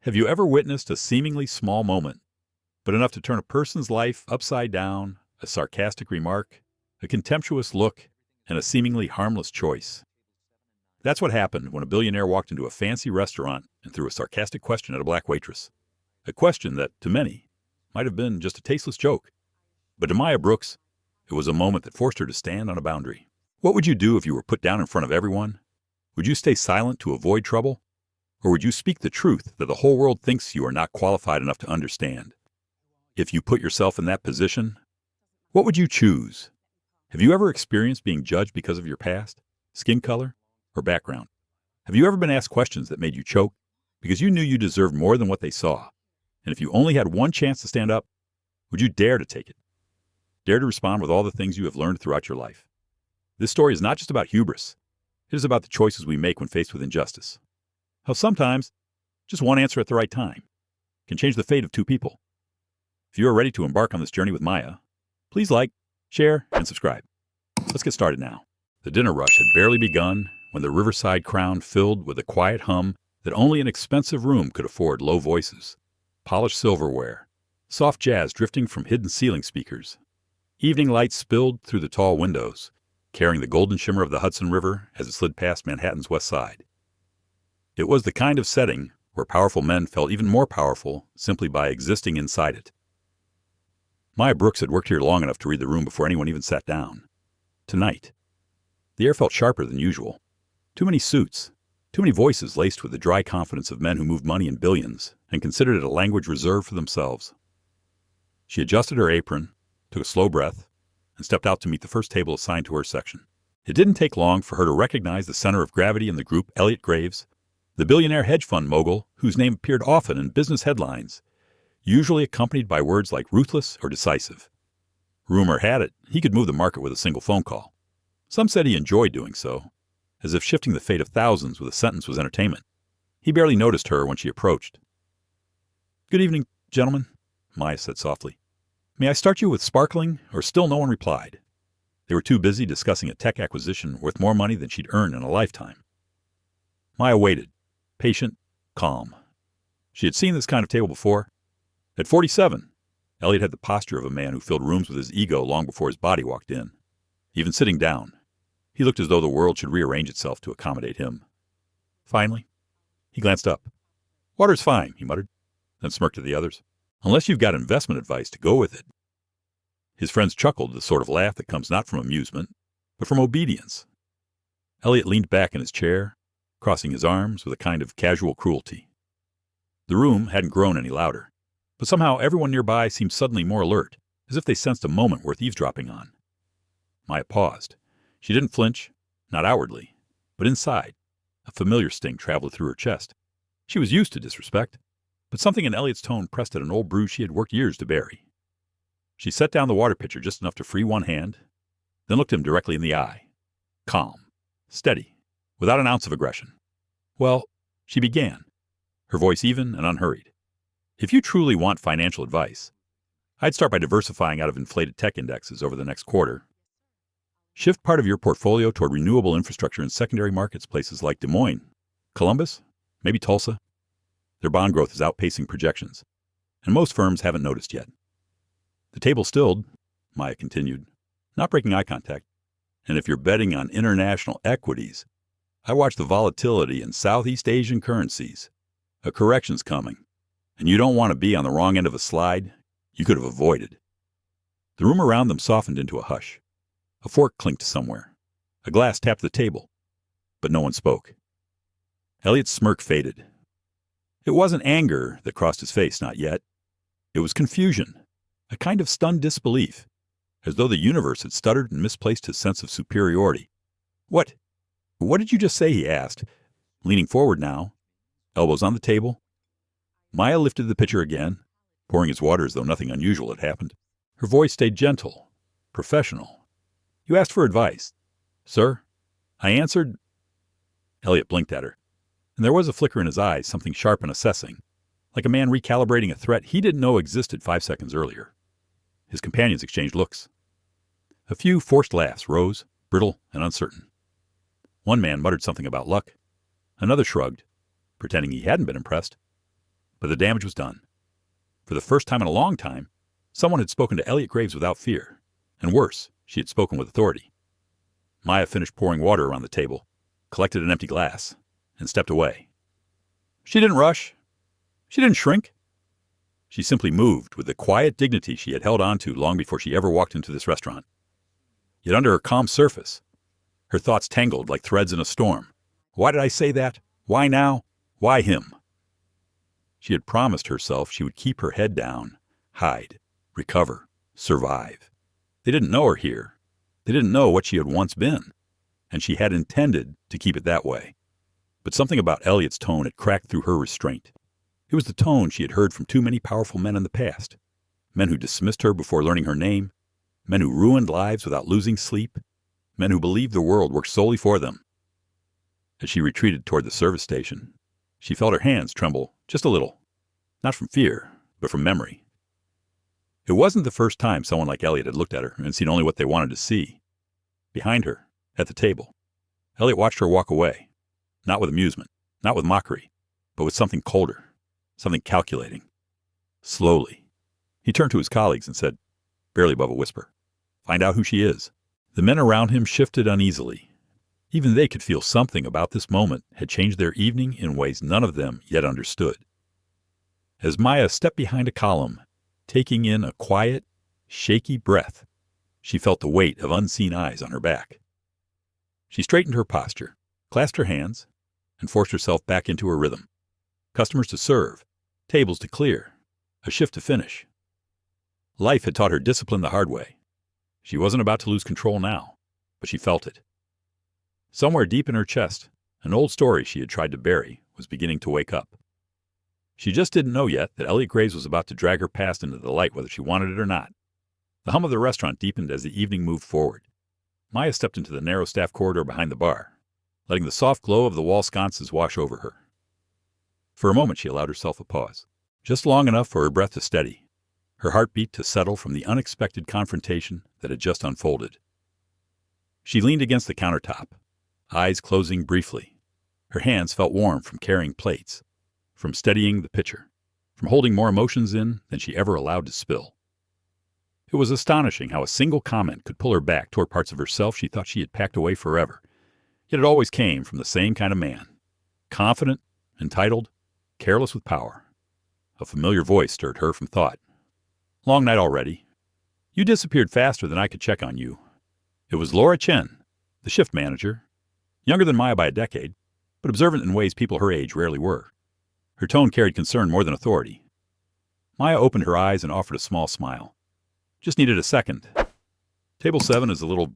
Have you ever witnessed a seemingly small moment, but enough to turn a person's life upside down, a sarcastic remark, a contemptuous look, and a seemingly harmless choice? That's what happened when a billionaire walked into a fancy restaurant and threw a sarcastic question at a black waitress. A question that, to many, might have been just a tasteless joke. But to Maya Brooks, it was a moment that forced her to stand on a boundary. What would you do if you were put down in front of everyone? Would you stay silent to avoid trouble? Or would you speak the truth that the whole world thinks you are not qualified enough to understand? If you put yourself in that position, what would you choose? Have you ever experienced being judged because of your past, skin color, or background? Have you ever been asked questions that made you choke because you knew you deserved more than what they saw? And if you only had one chance to stand up, would you dare to take it? Dare to respond with all the things you have learned throughout your life? This story is not just about hubris. It is about the choices we make when faced with injustice. How sometimes just one answer at the right time can change the fate of two people. If you are ready to embark on this journey with Maya, please like, share, and subscribe. Let's get started now. The dinner rush had barely begun when the Riverside Crown filled with a quiet hum that only an expensive room could afford. Low voices, polished silverware, soft jazz drifting from hidden ceiling speakers. Evening lights spilled through the tall windows, carrying the golden shimmer of the Hudson River as it slid past Manhattan's west side. It was the kind of setting where powerful men felt even more powerful simply by existing inside it. Maya Brooks had worked here long enough to read the room before anyone even sat down. Tonight, the air felt sharper than usual. Too many suits, too many voices laced with the dry confidence of men who moved money in billions and considered it a language reserved for themselves. She adjusted her apron, took a slow breath, and stepped out to meet the first table assigned to her section. It didn't take long for her to recognize the center of gravity in the group, Elliot Graves, the billionaire hedge fund mogul whose name appeared often in business headlines, usually accompanied by words like ruthless or decisive. Rumor had it he could move the market with a single phone call. Some said he enjoyed doing so, as if shifting the fate of thousands with a sentence was entertainment. He barely noticed her when she approached. "Good evening, gentlemen," Maya said softly. "May I start you with sparkling?" Or still no one replied. They were too busy discussing a tech acquisition worth more money than she'd earned in a lifetime. Maya waited, patient, calm. She had seen this kind of table before. At 47, Elliot had the posture of a man who filled rooms with his ego long before his body walked in. Even sitting down, he looked as though the world should rearrange itself to accommodate him. Finally, he glanced up. "Water's fine," he muttered, then smirked at the others. "Unless you've got investment advice to go with it." His friends chuckled, the sort of laugh that comes not from amusement, but from obedience. Elliot leaned back in his chair, crossing his arms with a kind of casual cruelty. The room hadn't grown any louder, but somehow everyone nearby seemed suddenly more alert, as if they sensed a moment worth eavesdropping on. Maya paused. She didn't flinch, not outwardly, but inside. A familiar sting traveled through her chest. She was used to disrespect, but something in Elliot's tone pressed at an old bruise she had worked years to bury. She set down the water pitcher just enough to free one hand, then looked him directly in the eye. Calm, steady, without an ounce of aggression. "Well," she began, her voice even and unhurried. "If you truly want financial advice, I'd start by diversifying out of inflated tech indexes over the next quarter. Shift part of your portfolio toward renewable infrastructure in secondary markets, places like Des Moines, Columbus, maybe Tulsa. Their bond growth is outpacing projections, and most firms haven't noticed yet." The table stilled, Maya continued, not breaking eye contact. "And if you're betting on international equities, I watch the volatility in Southeast Asian currencies. A correction's coming, and you don't want to be on the wrong end of a slide you could have avoided." The room around them softened into a hush. A fork clinked somewhere. A glass tapped the table, but no one spoke. Elliot's smirk faded. It wasn't anger that crossed his face, not yet. It was confusion, a kind of stunned disbelief, as though the universe had stuttered and misplaced his sense of superiority. What did you just say?" he asked, leaning forward now, elbows on the table. Maya lifted the pitcher again, pouring his water as though nothing unusual had happened. Her voice stayed gentle, professional. "You asked for advice." "Sir, I answered." Elliot blinked at her, and there was a flicker in his eyes, something sharp and assessing, like a man recalibrating a threat he didn't know existed 5 seconds earlier. His companions exchanged looks. A few forced laughs rose, brittle and uncertain. One man muttered something about luck. Another shrugged, pretending he hadn't been impressed. But the damage was done. For the first time in a long time, someone had spoken to Elliot Graves without fear. And worse, she had spoken with authority. Maya finished pouring water around the table, collected an empty glass, and stepped away. She didn't rush. She didn't shrink. She simply moved with the quiet dignity she had held on to long before she ever walked into this restaurant. Yet under her calm surface, her thoughts tangled like threads in a storm. Why did I say that? Why now? Why him? She had promised herself she would keep her head down, hide, recover, survive. They didn't know her here. They didn't know what she had once been, and she had intended to keep it that way. But something about Elliot's tone had cracked through her restraint. It was the tone she had heard from too many powerful men in the past. Men who dismissed her before learning her name. Men who ruined lives without losing sleep. Men who believed the world worked solely for them. As she retreated toward the service station, she felt her hands tremble just a little. Not from fear, but from memory. It wasn't the first time someone like Elliot had looked at her and seen only what they wanted to see. Behind her, at the table, Elliot watched her walk away. Not with amusement, not with mockery, but with something colder, something calculating. Slowly, he turned to his colleagues and said, barely above a whisper, "Find out who she is." The men around him shifted uneasily. Even they could feel something about this moment had changed their evening in ways none of them yet understood. As Maya stepped behind a column, taking in a quiet, shaky breath, she felt the weight of unseen eyes on her back. She straightened her posture, clasped her hands, and forced herself back into her rhythm. Customers to serve, tables to clear, a shift to finish. Life had taught her discipline the hard way. She wasn't about to lose control now, but she felt it. Somewhere deep in her chest, an old story she had tried to bury was beginning to wake up. She just didn't know yet that Elliot Graves was about to drag her past into the light whether she wanted it or not. The hum of the restaurant deepened as the evening moved forward. Maya stepped into the narrow staff corridor behind the bar, letting the soft glow of the wall sconces wash over her. For a moment she allowed herself a pause, just long enough for her breath to steady, her heartbeat to settle from the unexpected confrontation that had just unfolded. She leaned against the countertop, eyes closing briefly. Her hands felt warm from carrying plates, from steadying the pitcher, from holding more emotions in than she ever allowed to spill. It was astonishing how a single comment could pull her back toward parts of herself she thought she had packed away forever. Yet it always came from the same kind of man. Confident, entitled, careless with power. A familiar voice stirred her from thought. "Long night already. You disappeared faster than I could check on you." It was Laura Chen, the shift manager, younger than Maya by a decade, but observant in ways people her age rarely were. Her tone carried concern more than authority. Maya opened her eyes and offered a small smile. "Just needed a second. Table 7 is a little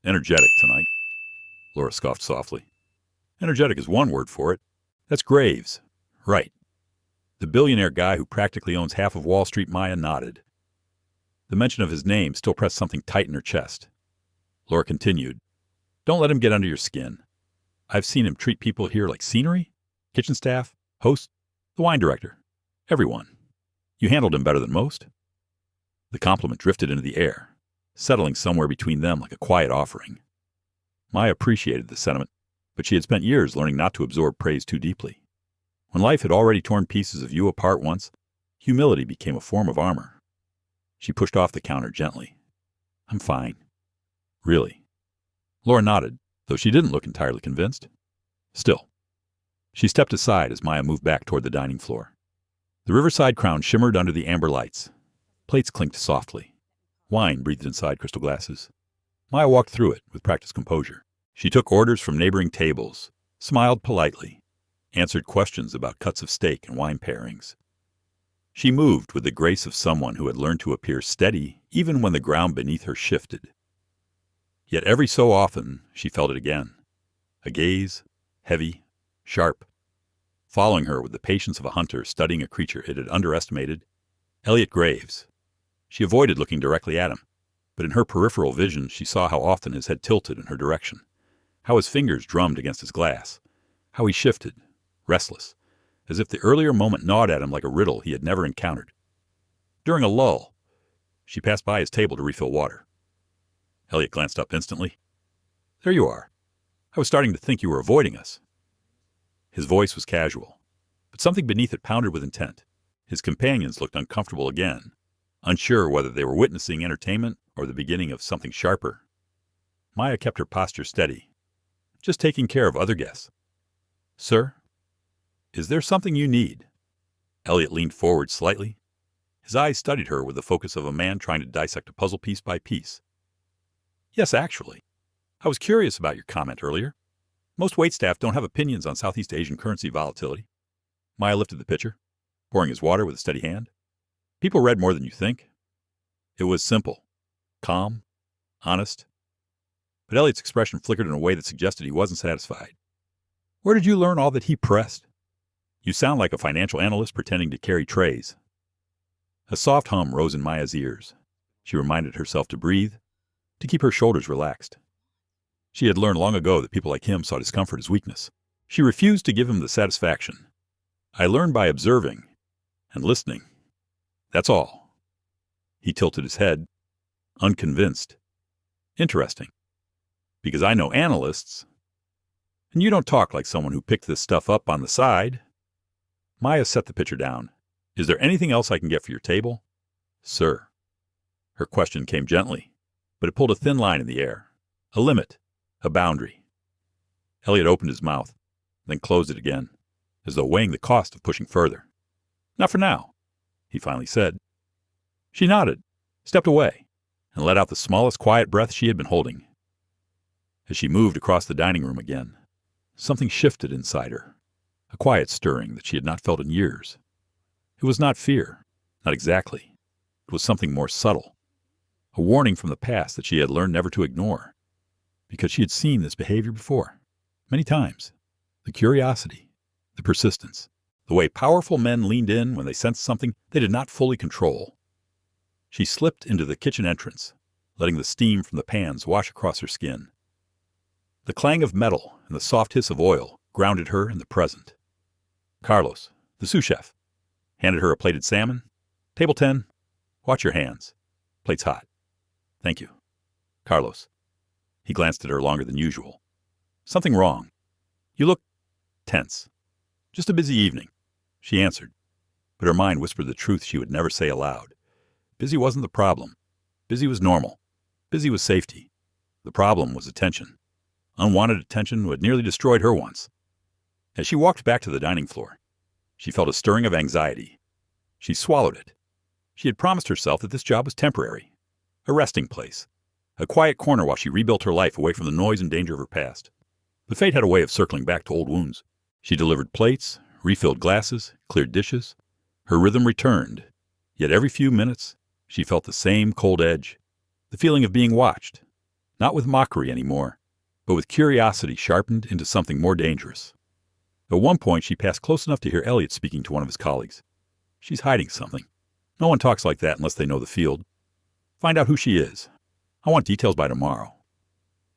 energetic tonight," Laura scoffed softly. "Energetic is one word for it. That's Graves. Right. The billionaire guy who practically owns half of Wall Street." Maya nodded. The mention of his name still pressed something tight in her chest. Laura continued, "Don't let him get under your skin. I've seen him treat people here like scenery, kitchen staff, host, the wine director, everyone. You handled him better than most." The compliment drifted into the air, settling somewhere between them like a quiet offering. Maya appreciated the sentiment, but she had spent years learning not to absorb praise too deeply. When life had already torn pieces of you apart once, humility became a form of armor. She pushed off the counter gently. "I'm fine. Really?" Laura nodded, though she didn't look entirely convinced. Still. She stepped aside as Maya moved back toward the dining floor. The riverside crown shimmered under the amber lights. Plates clinked softly. Wine breathed inside crystal glasses. Maya walked through it with practiced composure. She took orders from neighboring tables, smiled politely, answered questions about cuts of steak and wine pairings. She moved with the grace of someone who had learned to appear steady even when the ground beneath her shifted. Yet every so often she felt it again. A gaze, heavy, sharp, following her with the patience of a hunter studying a creature it had underestimated. Elliot Graves. She avoided looking directly at him, but in her peripheral vision she saw how often his head tilted in her direction, how his fingers drummed against his glass, how he shifted, restless, as if the earlier moment gnawed at him like a riddle he had never encountered. During a lull, she passed by his table to refill water. Elliot glanced up instantly. "There you are. I was starting to think you were avoiding us." His voice was casual, but but something beneath it pounded with intent. His companions looked uncomfortable again, unsure whether they were witnessing entertainment or the beginning of something sharper. Maya kept her posture steady, just taking care of other guests. "Sir, is there something you need?" Elliot leaned forward slightly. His eyes studied her with the focus of a man trying to dissect a puzzle piece by piece. "Yes, actually. I was curious about your comment earlier. Most waitstaff don't have opinions on Southeast Asian currency volatility." Maya lifted the pitcher, pouring his water with a steady hand. "People read more than you think." It was simple, calm, honest. But Elliot's expression flickered in a way that suggested he wasn't satisfied. "Where did you learn all that?" he pressed. "You sound like a financial analyst pretending to carry trays." A soft hum rose in Maya's ears. She reminded herself to breathe, to keep her shoulders relaxed. She had learned long ago that people like him saw discomfort as weakness. She refused to give him the satisfaction. "I learned by observing and listening. That's all." He tilted his head, unconvinced. "Interesting. Because I know analysts, and you don't talk like someone who picked this stuff up on the side." Maya set the pitcher down. "Is there anything else I can get for your table?" "Sir." Her question came gently, but it pulled a thin line in the air. A limit, a boundary. Elliot opened his mouth, then closed it again, as though weighing the cost of pushing further. "Not for now," he finally said. She nodded, stepped away, and let out the smallest quiet breath she had been holding. As she moved across the dining room again, something shifted inside her, a quiet stirring that she had not felt in years. It was not fear, not exactly. It was something more subtle, a warning from the past that she had learned never to ignore, because she had seen this behavior before, many times. The curiosity, the persistence, the way powerful men leaned in when they sensed something they did not fully control. She slipped into the kitchen entrance, letting the steam from the pans wash across her skin. The clang of metal and the soft hiss of oil grounded her in the present. Carlos, the sous chef, handed her a plated salmon. "Table 10. Watch your hands. Plate's hot." "Thank you." "Carlos." He glanced at her longer than usual. "Something wrong. You look tense." "Just a busy evening," she answered, but her mind whispered the truth she would never say aloud. Busy wasn't the problem. Busy was normal. Busy was safety. The problem was attention. Unwanted attention who had nearly destroyed her once. As she walked back to the dining floor, she felt a stirring of anxiety. She swallowed it. She had promised herself that this job was temporary, a resting place, a quiet corner while she rebuilt her life away from the noise and danger of her past. But fate had a way of circling back to old wounds. She delivered plates, refilled glasses, cleared dishes. Her rhythm returned, yet every few minutes she felt the same cold edge, the feeling of being watched, not with mockery anymore, but with curiosity sharpened into something more dangerous. At one point, she passed close enough to hear Elliot speaking to one of his colleagues. "She's hiding something. No one talks like that unless they know the field. Find out who she is. I want details by tomorrow."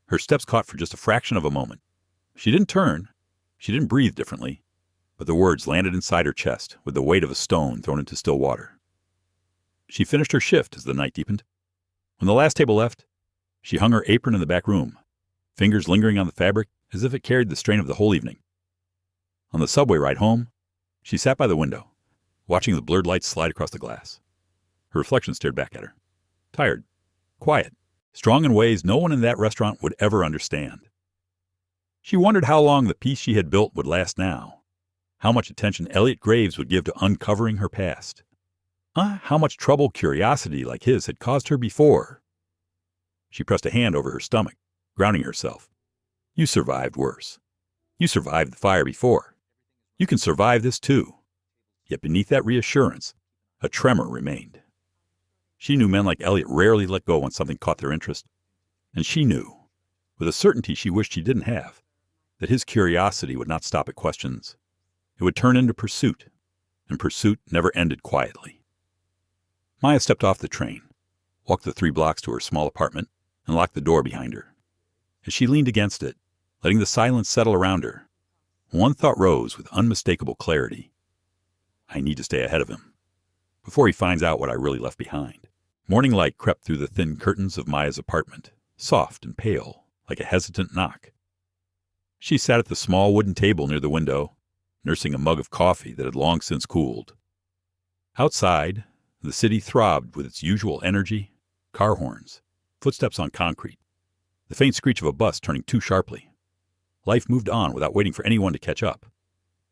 Her steps caught for just a fraction of a moment. She didn't turn. She didn't breathe differently. But the words landed inside her chest with the weight of a stone thrown into still water. She finished her shift as the night deepened. When the last table left, she hung her apron in the back room, fingers lingering on the fabric as if it carried the strain of the whole evening. On the subway ride home, she sat by the window, watching the blurred lights slide across the glass. Her reflection stared back at her. Tired, quiet, strong in ways no one in that restaurant would ever understand. She wondered how long the peace she had built would last now, how much attention Elliot Graves would give to uncovering her past, how much trouble curiosity like his had caused her before. She pressed a hand over her stomach, grounding herself. You survived worse. You survived the fire before. You can survive this too. Yet beneath that reassurance, a tremor remained. She knew men like Elliot rarely let go when something caught their interest. And she knew, with a certainty she wished she didn't have, that his curiosity would not stop at questions. It would turn into pursuit, and pursuit never ended quietly. Maya stepped off the train, walked the 3 blocks to her small apartment, and locked the door behind her. As she leaned against it, letting the silence settle around her, one thought rose with unmistakable clarity. I need to stay ahead of him, before he finds out what I really left behind. Morning light crept through the thin curtains of Maya's apartment, soft and pale, like a hesitant knock. She sat at the small wooden table near the window, nursing a mug of coffee that had long since cooled. Outside, the city throbbed with its usual energy, car horns, footsteps on concrete, the faint screech of a bus turning too sharply. Life moved on without waiting for anyone to catch up.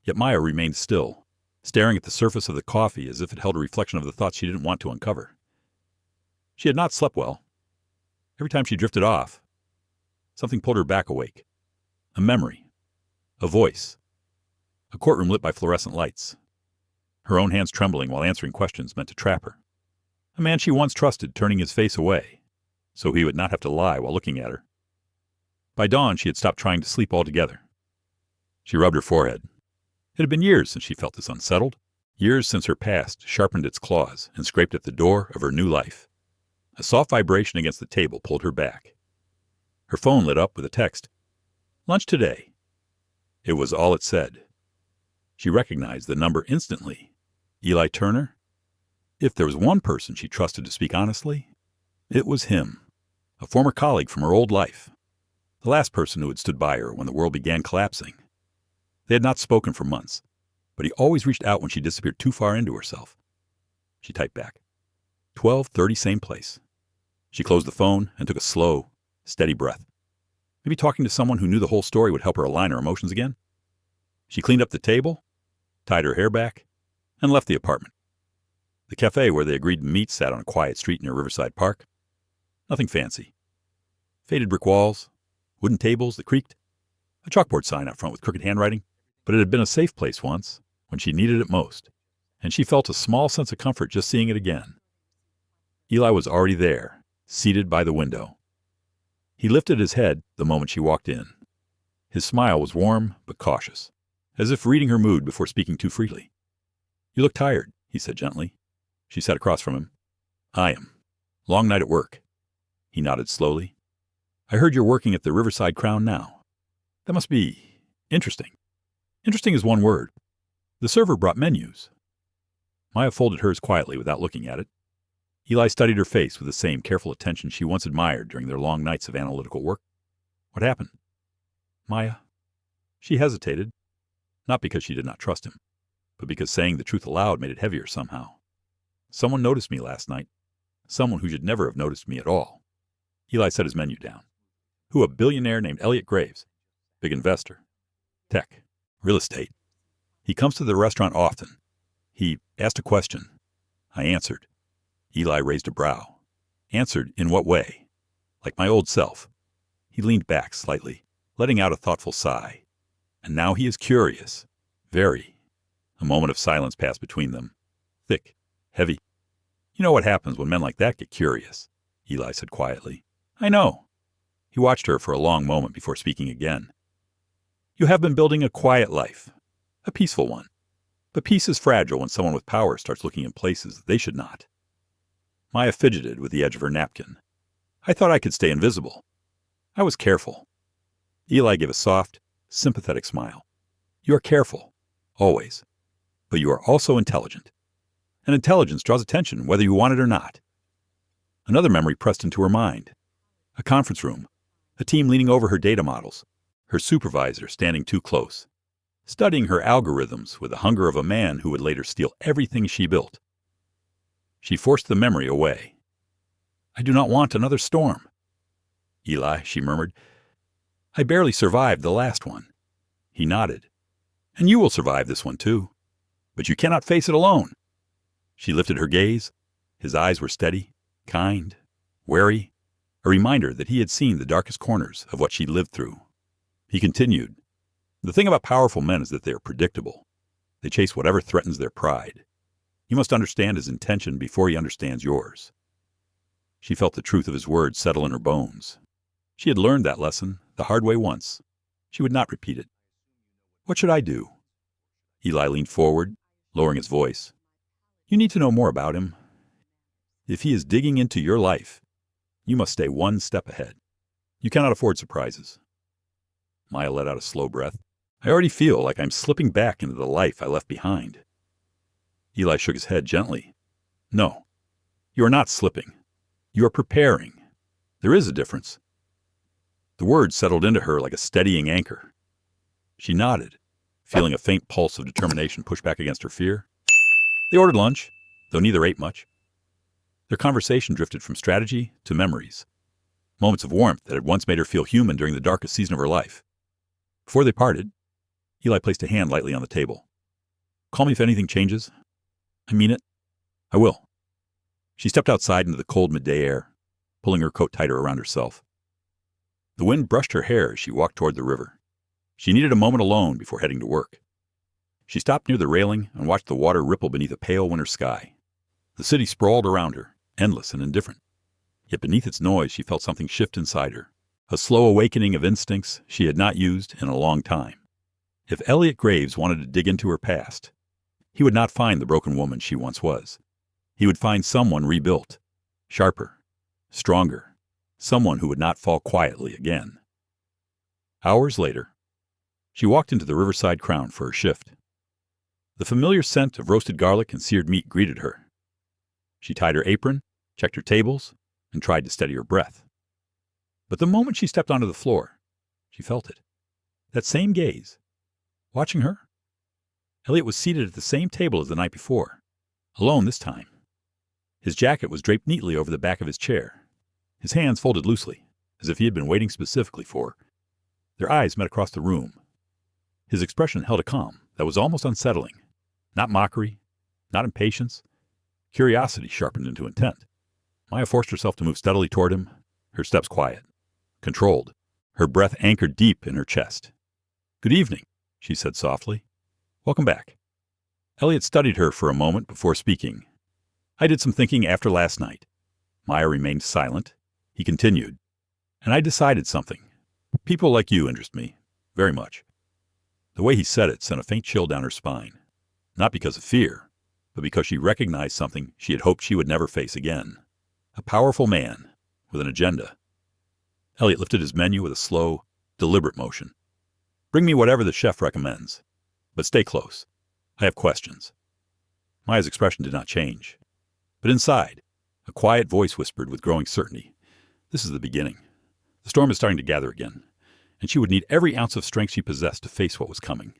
Yet Maya remained still, staring at the surface of the coffee as if it held a reflection of the thoughts she didn't want to uncover. She had not slept well. Every time she drifted off, something pulled her back awake. A memory, a voice, a courtroom lit by fluorescent lights, her own hands trembling while answering questions meant to trap her. A man she once trusted turning his face away, so he would not have to lie while looking at her. By dawn, she had stopped trying to sleep altogether. She rubbed her forehead. It had been years since she felt this unsettled, years since her past sharpened its claws and scraped at the door of her new life. A soft vibration against the table pulled her back. Her phone lit up with a text. "Lunch today." It was all it said. She recognized the number instantly. Eli Turner? If there was one person she trusted to speak honestly, it was him, a former colleague from her old life, the last person who had stood by her when the world began collapsing. They had not spoken for months, but he always reached out when she disappeared too far into herself. She typed back. 12:30, same place. She closed the phone and took a slow, steady breath. Maybe talking to someone who knew the whole story would help her align her emotions again. She cleaned up the table, tied her hair back, and left the apartment. The cafe where they agreed to meet sat on a quiet street near Riverside Park. Nothing fancy. Faded brick walls, wooden tables that creaked, a chalkboard sign out front with crooked handwriting. But it had been a safe place once, when she needed it most, and she felt a small sense of comfort just seeing it again. Eli was already there, seated by the window. He lifted his head the moment she walked in. His smile was warm but cautious, as if reading her mood before speaking too freely. "You look tired," he said gently. She sat across from him. "I am. Long night at work." He nodded slowly. "I heard you're working at the Riverside Crown now. That must be interesting." Interesting is one word. The server brought menus. Maya folded hers quietly without looking at it. Eli studied her face with the same careful attention she once admired during their long nights of analytical work. "What happened?" "Maya." She hesitated, not because she did not trust him, but because saying the truth aloud made it heavier somehow. "Someone noticed me last night. Someone who should never have noticed me at all." Eli set his menu down. "Who? A billionaire named Elliot Graves. Big investor. Tech. Real estate. He comes to the restaurant often. He asked a question. I answered." Eli raised a brow. "Answered in what way?" "Like my old self." He leaned back slightly, letting out a thoughtful sigh. "And now he is curious. Very." A moment of silence passed between them. Thick, heavy. "You know what happens when men like that get curious," Eli said quietly. "I know." He watched her for a long moment before speaking again. "You have been building a quiet life, a peaceful one. But peace is fragile when someone with power starts looking in places they should not." Maya fidgeted with the edge of her napkin. "I thought I could stay invisible. I was careful." Eli gave a soft, sympathetic smile. "You are careful, always. But you are also intelligent. And intelligence draws attention whether you want it or not." Another memory pressed into her mind. A conference room, a team leaning over her data models, her supervisor standing too close, studying her algorithms with the hunger of a man who would later steal everything she built. She forced the memory away. "I do not want another storm." "Eli," she murmured, "I barely survived the last one." He nodded. "And you will survive this one too. But you cannot face it alone." She lifted her gaze. His eyes were steady, kind, wary, a reminder that he had seen the darkest corners of what she lived through. He continued, "The thing about powerful men is that they are predictable. They chase whatever threatens their pride. You must understand his intention before he understands yours." She felt the truth of his words settle in her bones. She had learned that lesson the hard way once. She would not repeat it. "What should I do?" Eli leaned forward, lowering his voice. "You need to know more about him. If he is digging into your life, you must stay one step ahead. You cannot afford surprises." Maya let out a slow breath. "I already feel like I'm slipping back into the life I left behind." Eli shook his head gently. "No, you are not slipping. You are preparing. There is a difference." The words settled into her like a steadying anchor. She nodded, feeling a faint pulse of determination push back against her fear. They ordered lunch, though neither ate much. Their conversation drifted from strategy to memories, moments of warmth that had once made her feel human during the darkest season of her life. Before they parted, Eli placed a hand lightly on the table. Call me if anything changes. I mean it. I will. She stepped outside into the cold midday air, pulling her coat tighter around herself. The wind brushed her hair as she walked toward the river. She needed a moment alone before heading to work. She stopped near the railing and watched the water ripple beneath a pale winter sky. The city sprawled around her, endless and indifferent. Yet beneath its noise she felt something shift inside her, a slow awakening of instincts she had not used in a long time. If Elliot Graves wanted to dig into her past, he would not find the broken woman she once was. He would find someone rebuilt, sharper, stronger, someone who would not fall quietly again. Hours later, she walked into the Riverside Crown for her shift. The familiar scent of roasted garlic and seared meat greeted her. She tied her apron, checked her tables, and tried to steady her breath. But the moment she stepped onto the floor, she felt it. That same gaze. Watching her. Elliot was seated at the same table as the night before, alone this time. His jacket was draped neatly over the back of his chair, his hands folded loosely, as if he had been waiting specifically for her. Their eyes met across the room. His expression held a calm that was almost unsettling. Not mockery, not impatience. Curiosity sharpened into intent. Maya forced herself to move steadily toward him, her steps quiet, controlled, her breath anchored deep in her chest. "Good evening," she said softly. "Welcome back." Elliot studied her for a moment before speaking. "I did some thinking after last night." Maya remained silent. He continued, "And I decided something. People like you interest me, very much." The way he said it sent a faint chill down her spine, not because of fear, but because she recognized something she had hoped she would never face again. A powerful man with an agenda. Elliot lifted his menu with a slow, deliberate motion. "Bring me whatever the chef recommends, but stay close. I have questions." Maya's expression did not change. But inside, a quiet voice whispered with growing certainty, "This is the beginning. The storm is starting to gather again, and she would need every ounce of strength she possessed to face what was coming."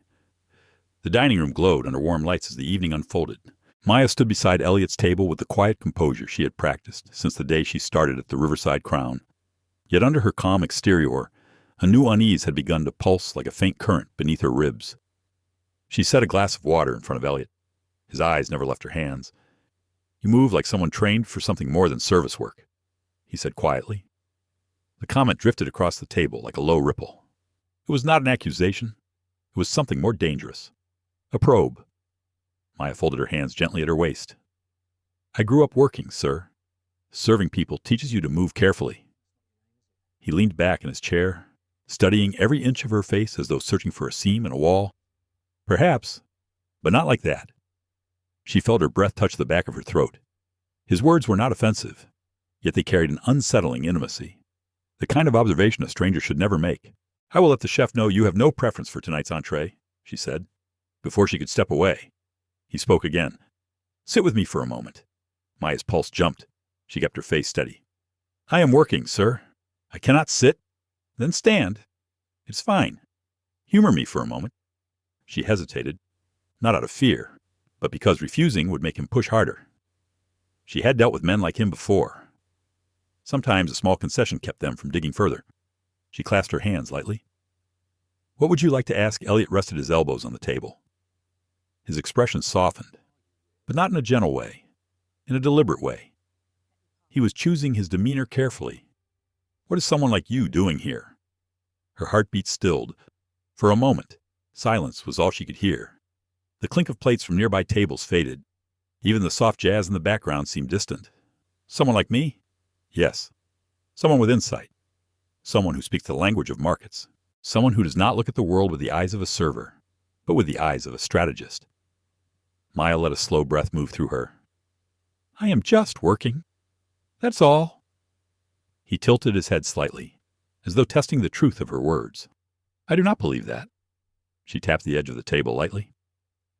The dining room glowed under warm lights as the evening unfolded. Maya stood beside Elliot's table with the quiet composure she had practiced since the day she started at the Riverside Crown. Yet under her calm exterior, a new unease had begun to pulse like a faint current beneath her ribs. She set a glass of water in front of Elliot. His eyes never left her hands. "You move like someone trained for something more than service work," he said quietly. The comment drifted across the table like a low ripple. It was not an accusation. It was something more dangerous. A probe. Maya folded her hands gently at her waist. "I grew up working, sir. Serving people teaches you to move carefully." He leaned back in his chair, studying every inch of her face as though searching for a seam in a wall. "Perhaps, but not like that." She felt her breath touch the back of her throat. His words were not offensive, yet they carried an unsettling intimacy, the kind of observation a stranger should never make. "I will let the chef know you have no preference for tonight's entree," she said. Before she could step away, he spoke again. "Sit with me for a moment." Maya's pulse jumped. She kept her face steady. "I am working, sir. I cannot sit, then stand. It's fine. Humor me for a moment." She hesitated, not out of fear, but because refusing would make him push harder. She had dealt with men like him before. Sometimes a small concession kept them from digging further. She clasped her hands lightly. "What would you like to ask?" Elliot rested his elbows on the table. His expression softened, but not in a gentle way, in a deliberate way. He was choosing his demeanor carefully. "What is someone like you doing here?" Her heartbeat stilled. For a moment, silence was all she could hear. The clink of plates from nearby tables faded. Even the soft jazz in the background seemed distant. "Someone like me?" "Yes. Someone with insight. Someone who speaks the language of markets. Someone who does not look at the world with the eyes of a server, but with the eyes of a strategist." Maya let a slow breath move through her. "I am just working. That's all." He tilted his head slightly, as though testing the truth of her words. "I do not believe that." She tapped the edge of the table lightly.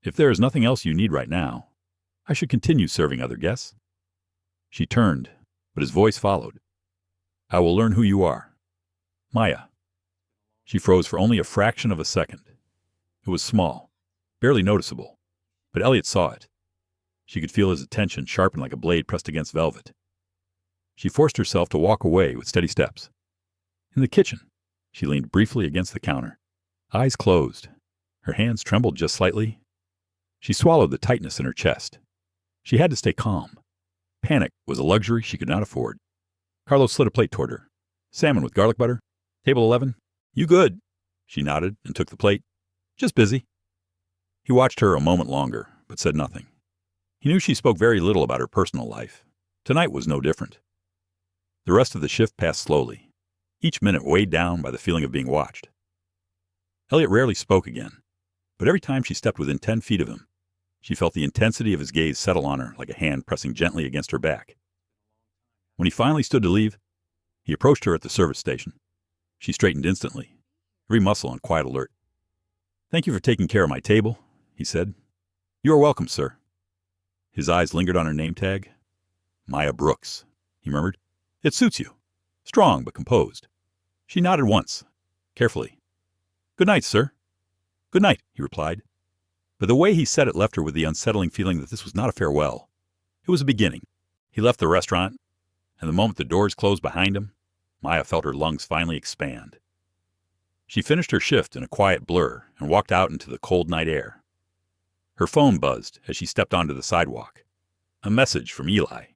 "If there is nothing else you need right now, I should continue serving other guests." She turned, but his voice followed. "I will learn who you are." "Maya." She froze for only a fraction of a second. It It was small, barely noticeable, but Elliot saw it. She could feel his attention sharpen like a blade pressed against velvet. She forced herself to walk away with steady steps. In the kitchen, she leaned briefly against the counter, eyes closed. Her hands trembled just slightly. She swallowed the tightness in her chest. She had to stay calm. Panic was a luxury she could not afford. Carlos slid a plate toward her. Salmon with garlic butter. Table 11. You good? She nodded and took the plate. Just busy. He watched her a moment longer, but said nothing. He knew she spoke very little about her personal life. Tonight was no different. The rest of the shift passed slowly, each minute weighed down by the feeling of being watched. Elliot rarely spoke again, but every time she stepped within 10 feet of him, she felt the intensity of his gaze settle on her like a hand pressing gently against her back. When he finally stood to leave, he approached her at the service station. She straightened instantly, every muscle on quiet alert. Thank you for taking care of my table, he said. You are welcome, sir. His eyes lingered on her name tag. Maya Brooks, he murmured. It suits you. Strong but composed. She nodded once, carefully. Good night, sir. Good night, he replied. But the way he said it left her with the unsettling feeling that this was not a farewell. It was a beginning. He left the restaurant, and the moment the doors closed behind him, Maya felt her lungs finally expand. She finished her shift in a quiet blur and walked out into the cold night air. Her phone buzzed as she stepped onto the sidewalk. A message from Eli.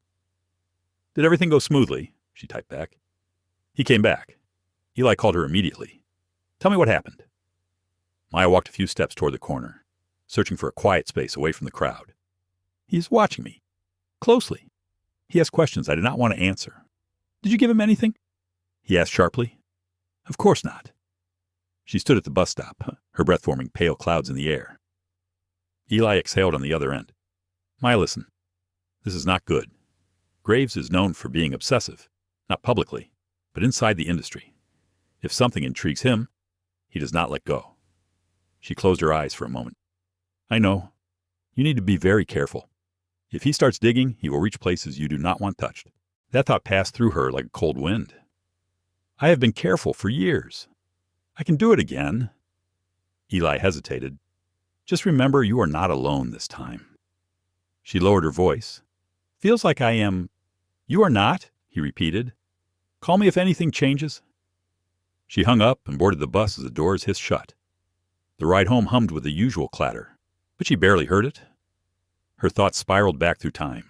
Did everything go smoothly? She typed back. He came back. Eli called her immediately. Tell me what happened. Maya walked a few steps toward the corner, searching for a quiet space away from the crowd. He is watching me. Closely. He asked questions I did not want to answer. Did you give him anything? He asked sharply. Of course not. She stood at the bus stop, her breath forming pale clouds in the air. Eli exhaled on the other end. Maya, listen. This is not good. Graves is known for being obsessive, not publicly, but inside the industry. If something intrigues him, he does not let go. She closed her eyes for a moment. I know. You need to be very careful. If he starts digging, he will reach places you do not want touched. That thought passed through her like a cold wind. I have been careful for years. I can do it again. Eli hesitated. Just remember you are not alone this time. She lowered her voice. Feels like I am. You are not, he repeated. Call me if anything changes. She hung up and boarded the bus as the doors hissed shut. The ride home hummed with the usual clatter, but she barely heard it. Her thoughts spiraled back through time.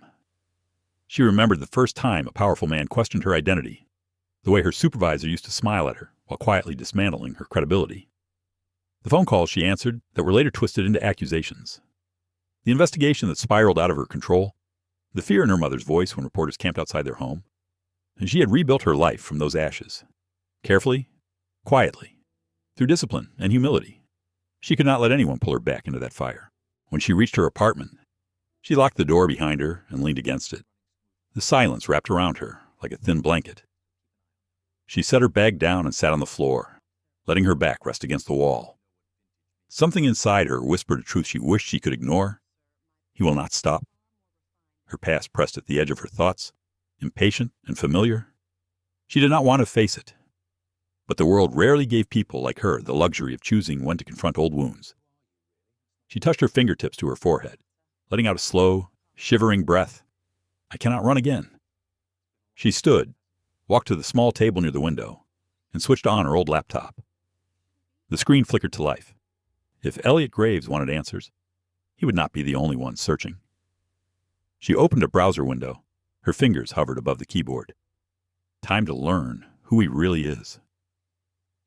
She remembered the first time a powerful man questioned her identity, the way her supervisor used to smile at her while quietly dismantling her credibility. The phone calls she answered that were later twisted into accusations. The investigation that spiraled out of her control, the fear in her mother's voice when reporters camped outside their home, and she had rebuilt her life from those ashes. Carefully, quietly, through discipline and humility. She could not let anyone pull her back into that fire. When she reached her apartment, she locked the door behind her and leaned against it. The silence wrapped around her like a thin blanket. She set her bag down and sat on the floor, letting her back rest against the wall. Something inside her whispered a truth she wished she could ignore. He will not stop. Her past pressed at the edge of her thoughts, impatient and familiar. She did not want to face it. But the world rarely gave people like her the luxury of choosing when to confront old wounds. She touched her fingertips to her forehead, letting out a slow, shivering breath. I cannot run again. She stood, walked to the small table near the window, and switched on her old laptop. The screen flickered to life. If Elliot Graves wanted answers, he would not be the only one searching. She opened a browser window. Her fingers hovered above the keyboard. Time to learn who he really is.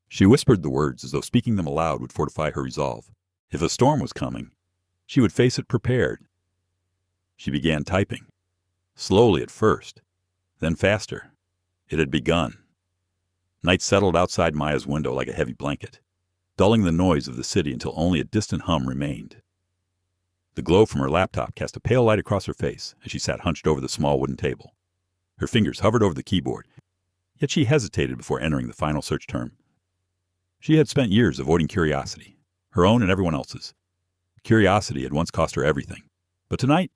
She whispered the words as though speaking them aloud would fortify her resolve. If a storm was coming, she would face it prepared. She began typing. Slowly at first, then faster. It had begun. Night settled outside Maya's window like a heavy blanket, dulling the noise of the city until only a distant hum remained. The glow from her laptop cast a pale light across her face as she sat hunched over the small wooden table. Her fingers hovered over the keyboard, yet she hesitated before entering the final search term. She had spent years avoiding curiosity, her own and everyone else's. Curiosity had once cost her everything, but tonight,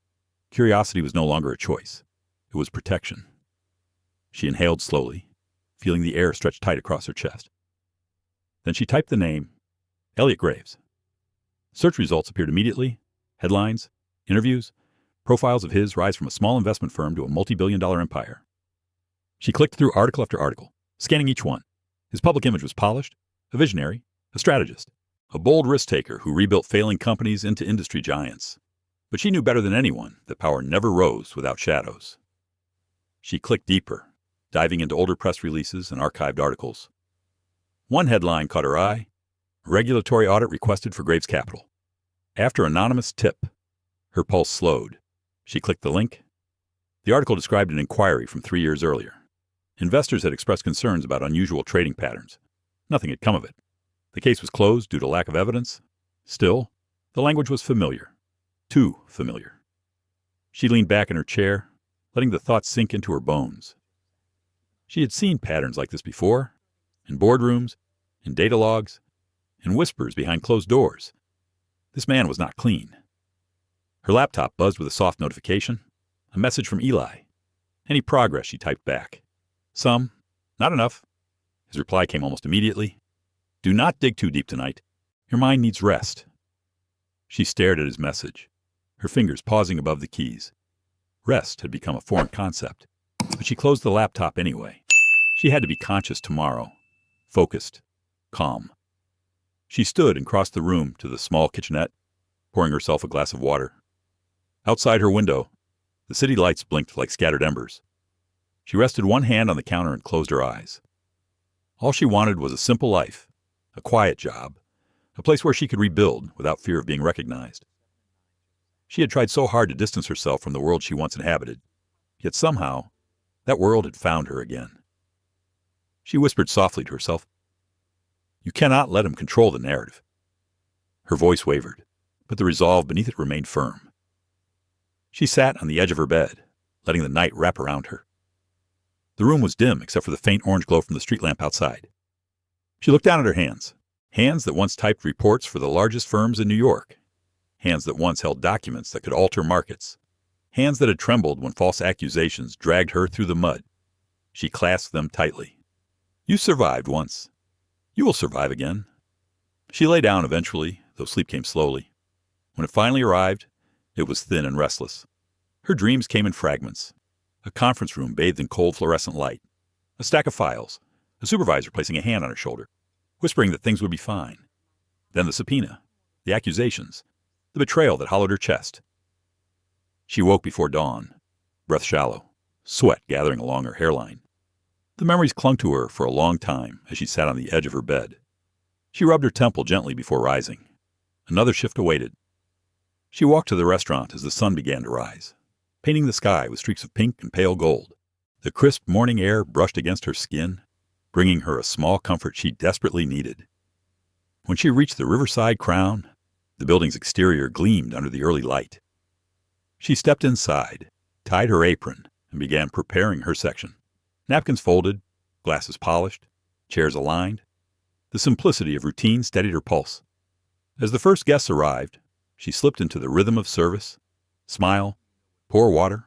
curiosity was no longer a choice. It was protection. She inhaled slowly, feeling the air stretch tight across her chest. Then she typed the name, Elliot Graves. Search results appeared immediately. Headlines, interviews, profiles of his rise from a small investment firm to a multi-billion-dollar empire. She clicked through article after article, scanning each one. His public image was polished, a visionary, a strategist, a bold risk-taker who rebuilt failing companies into industry giants. But she knew better than anyone that power never rose without shadows. She clicked deeper, diving into older press releases and archived articles. One headline caught her eye: regulatory audit requested for Graves Capital. After anonymous tip, her pulse slowed. She clicked the link. The article described an inquiry from 3 years earlier. Investors had expressed concerns about unusual trading patterns. Nothing had come of it. The case was closed due to lack of evidence. Still, the language was familiar. Too familiar. She leaned back in her chair, letting the thoughts sink into her bones. She had seen patterns like this before, in boardrooms, in data logs, in whispers behind closed doors. This man was not clean. Her laptop buzzed with a soft notification, a message from Eli. Any progress, she typed back. Some, not enough. His reply came almost immediately. Do not dig too deep tonight. Your mind needs rest. She stared at his message, her fingers pausing above the keys. Rest had become a foreign concept, but she closed the laptop anyway. She had to be conscious tomorrow, focused, calm. She stood and crossed the room to the small kitchenette, pouring herself a glass of water. Outside her window, the city lights blinked like scattered embers. She rested one hand on the counter and closed her eyes. All she wanted was a simple life, a quiet job, a place where she could rebuild without fear of being recognized. She had tried so hard to distance herself from the world she once inhabited, yet somehow, that world had found her again. She whispered softly to herself, "You cannot let him control the narrative." Her voice wavered, but the resolve beneath it remained firm. She sat on the edge of her bed, letting the night wrap around her. The room was dim except for the faint orange glow from the street lamp outside. She looked down at her hands, hands that once typed reports for the largest firms in New York, hands that once held documents that could alter markets, hands that had trembled when false accusations dragged her through the mud. She clasped them tightly. You survived once. You will survive again. She lay down eventually, though sleep came slowly. When it finally arrived, it was thin and restless. Her dreams came in fragments. A conference room bathed in cold fluorescent light. A stack of files. A supervisor placing a hand on her shoulder, whispering that things would be fine. Then the subpoena. The accusations. The betrayal that hollowed her chest. She woke before dawn, breath shallow, sweat gathering along her hairline. The memories clung to her for a long time as she sat on the edge of her bed. She rubbed her temple gently before rising. Another shift awaited. She walked to the restaurant as the sun began to rise, painting the sky with streaks of pink and pale gold. The crisp morning air brushed against her skin, bringing her a small comfort she desperately needed. When she reached the Riverside Crown, the building's exterior gleamed under the early light. She stepped inside, tied her apron, and began preparing her section. Napkins folded, glasses polished, chairs aligned. The simplicity of routine steadied her pulse. As the first guests arrived, she slipped into the rhythm of service. Smile, pour water,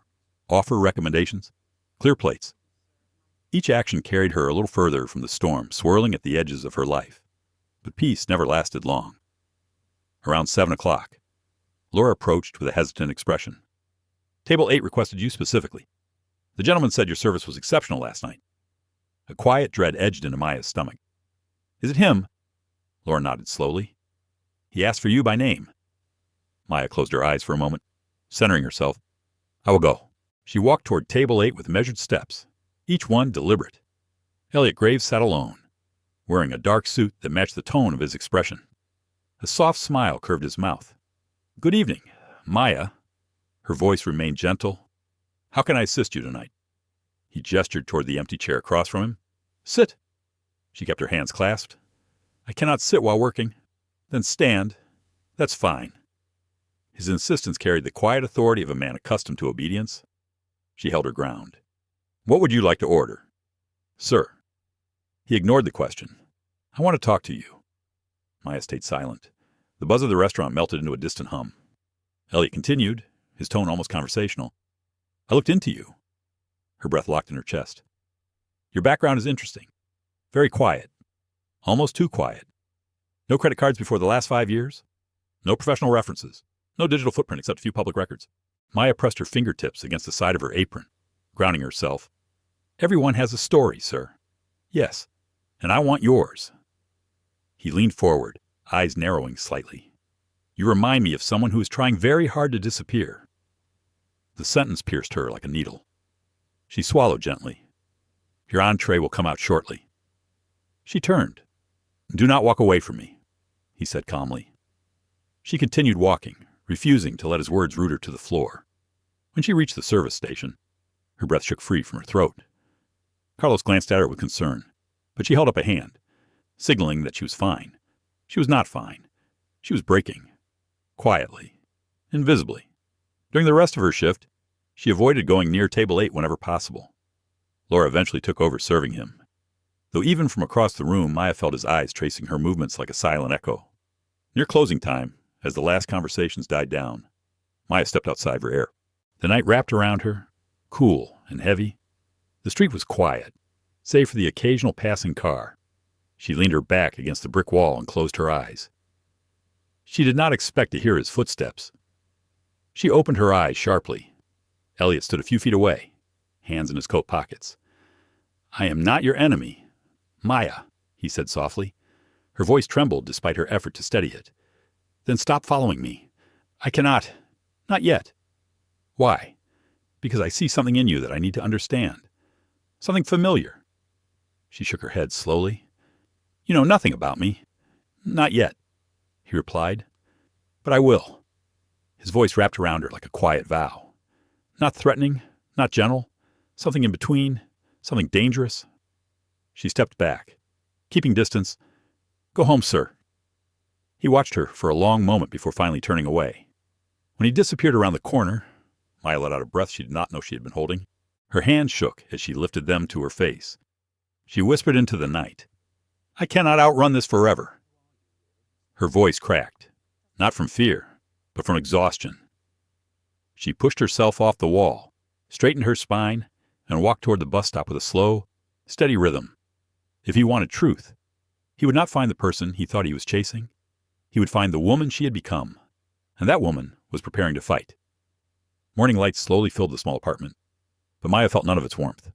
offer recommendations, clear plates. Each action carried her a little further from the storm swirling at the edges of her life. But peace never lasted long. Around 7 o'clock, Laura approached with a hesitant expression. Table 8 requested you specifically. The gentleman said your service was exceptional last night. A quiet dread edged into Maya's stomach. Is it him? Laura nodded slowly. He asked for you by name. Maya closed her eyes for a moment, centering herself. I will go. She walked toward table 8 with measured steps, each one deliberate. Elliot Graves sat alone, wearing a dark suit that matched the tone of his expression. A soft smile curved his mouth. Good evening, Maya. Her voice remained gentle. How can I assist you tonight? He gestured toward the empty chair across from him. Sit. She kept her hands clasped. I cannot sit while working. Then stand. That's fine. His insistence carried the quiet authority of a man accustomed to obedience. She held her ground. What would you like to order? Sir. He ignored the question. I want to talk to you. Maya stayed silent. The buzz of the restaurant melted into a distant hum. Elliot continued, his tone almost conversational. I looked into you. Her breath locked in her chest. Your background is interesting. Very quiet. Almost too quiet. No credit cards before the last 5 years? No professional references. No digital footprint except a few public records. Maya pressed her fingertips against the side of her apron, grounding herself. Everyone has a story, sir. Yes, and I want yours. He leaned forward, eyes narrowing slightly. You remind me of someone who is trying very hard to disappear. The sentence pierced her like a needle. She swallowed gently. Your entree will come out shortly. She turned. Do not walk away from me, he said calmly. She continued walking, refusing to let his words root her to the floor. When she reached the service station, her breath shook free from her throat. Carlos glanced at her with concern, but she held up a hand, signaling that she was fine. She was not fine. She was breaking. Quietly. Invisibly. During the rest of her shift, she avoided going near table 8 whenever possible. Laura eventually took over serving him. Though even from across the room, Maya felt his eyes tracing her movements like a silent echo. Near closing time, as the last conversations died down, Maya stepped outside for air. The night wrapped around her, cool and heavy. The street was quiet, save for the occasional passing car. She leaned her back against the brick wall and closed her eyes. She did not expect to hear his footsteps. She opened her eyes sharply. Elliot stood a few feet away, hands in his coat pockets. I am not your enemy. Maya, he said softly. Her voice trembled despite her effort to steady it. Then stop following me. I cannot. Not yet. Why? Because I see something in you that I need to understand. Something familiar. She shook her head slowly. You know nothing about me. Not yet, he replied. But I will. His voice wrapped around her like a quiet vow. Not threatening, not gentle, something in between, something dangerous. She stepped back, keeping distance. Go home, sir. He watched her for a long moment before finally turning away. When he disappeared around the corner, Maya let out a breath she did not know she had been holding. Her hands shook as she lifted them to her face. She whispered into the night, I cannot outrun this forever. Her voice cracked, not from fear, but from exhaustion. She pushed herself off the wall, straightened her spine, and walked toward the bus stop with a slow, steady rhythm. If he wanted truth, he would not find the person he thought he was chasing. He would find the woman she had become, and that woman was preparing to fight. Morning lights slowly filled the small apartment, but Maya felt none of its warmth.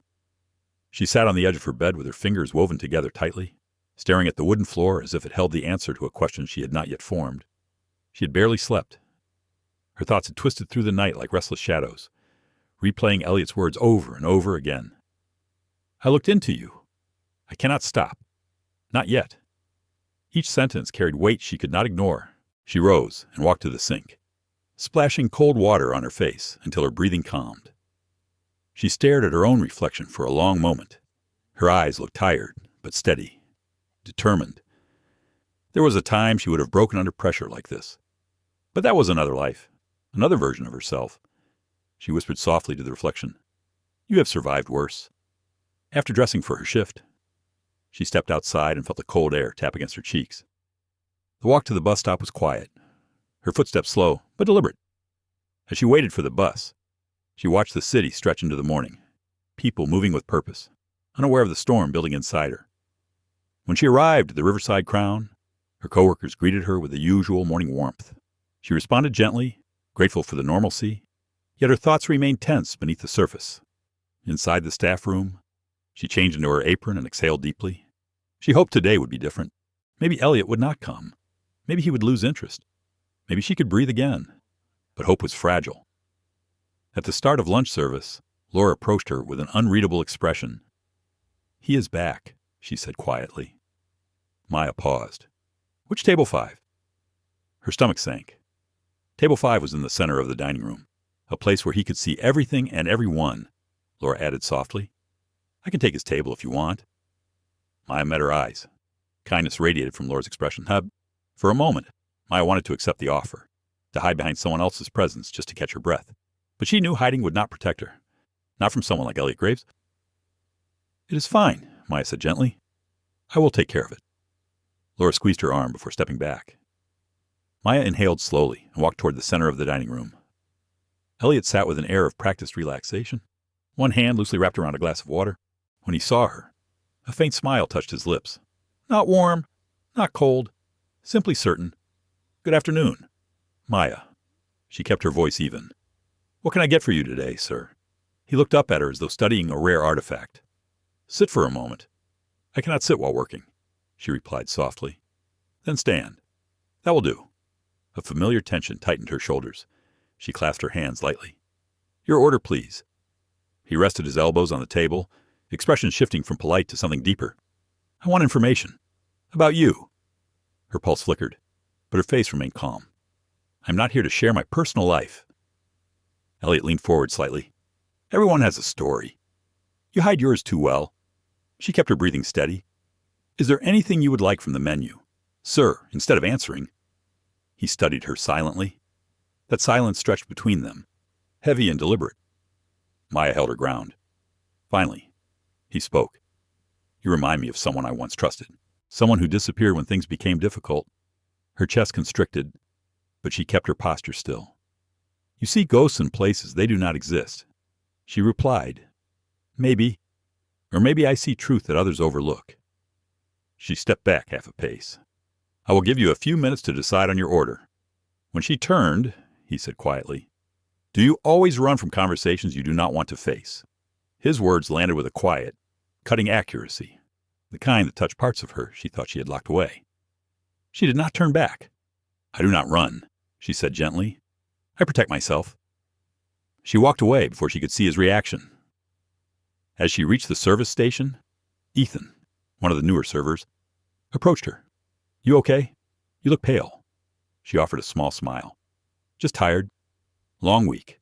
She sat on the edge of her bed with her fingers woven together tightly, staring at the wooden floor as if it held the answer to a question she had not yet formed. She had barely slept. Her thoughts had twisted through the night like restless shadows, replaying Elliot's words over and over again. I looked into you. I cannot stop. Not yet. Each sentence carried weight she could not ignore. She rose and walked to the sink, splashing cold water on her face until her breathing calmed. She stared at her own reflection for a long moment. Her eyes looked tired, but steady, determined. There was a time she would have broken under pressure like this. But that was another life, another version of herself. She whispered softly to the reflection, You have survived worse. After dressing for her shift, she stepped outside and felt the cold air tap against her cheeks. The walk to the bus stop was quiet, her footsteps slow but deliberate. As she waited for the bus, she watched the city stretch into the morning, people moving with purpose, unaware of the storm building inside her. When she arrived at the Riverside Crown, her coworkers greeted her with the usual morning warmth. She responded gently, grateful for the normalcy, yet her thoughts remained tense beneath the surface. Inside the staff room, she changed into her apron and exhaled deeply. She hoped today would be different. Maybe Elliot would not come. Maybe he would lose interest. Maybe she could breathe again. But hope was fragile. At the start of lunch service, Laura approached her with an unreadable expression. He is back, she said quietly. Maya paused. Which table 5? Her stomach sank. Table 5 was in the center of the dining room, a place where he could see everything and everyone, Laura added softly. I can take his table if you want. Maya met her eyes. Kindness radiated from Laura's expression. For a moment, Maya wanted to accept the offer, to hide behind someone else's presence just to catch her breath. But she knew hiding would not protect her. Not from someone like Elliot Graves. It is fine, Maya said gently. I will take care of it. Laura squeezed her arm before stepping back. Maya inhaled slowly and walked toward the center of the dining room. Elliot sat with an air of practiced relaxation, one hand loosely wrapped around a glass of water. When he saw her, a faint smile touched his lips. Not warm, not cold, simply certain. Good afternoon, Maya. She kept her voice even. What can I get for you today, sir? He looked up at her as though studying a rare artifact. Sit for a moment. I cannot sit while working, she replied softly. Then stand. That will do. A familiar tension tightened her shoulders. She clasped her hands lightly. Your order, please. He rested his elbows on the table, expression shifting from polite to something deeper. I want information. About you. Her pulse flickered, but her face remained calm. I'm not here to share my personal life. Elliot leaned forward slightly. Everyone has a story. You hide yours too well. She kept her breathing steady. Is there anything you would like from the menu? Sir, instead of answering. He studied her silently. That silence stretched between them, heavy and deliberate. Maya held her ground. Finally, he spoke. You remind me of someone I once trusted, someone who disappeared when things became difficult. Her chest constricted, but she kept her posture still. You see ghosts in places they do not exist. She replied, Maybe, or maybe I see truth that others overlook. She stepped back half a pace. I will give you a few minutes to decide on your order. When she turned, he said quietly, Do you always run from conversations you do not want to face? His words landed with a quiet, cutting accuracy, the kind that touched parts of her she thought she had locked away. She did not turn back. I do not run, she said gently. I protect myself. She walked away before she could see his reaction. As she reached the service station, Ethan, one of the newer servers, approached her. You okay? You look pale. She offered a small smile. Just tired. Long week.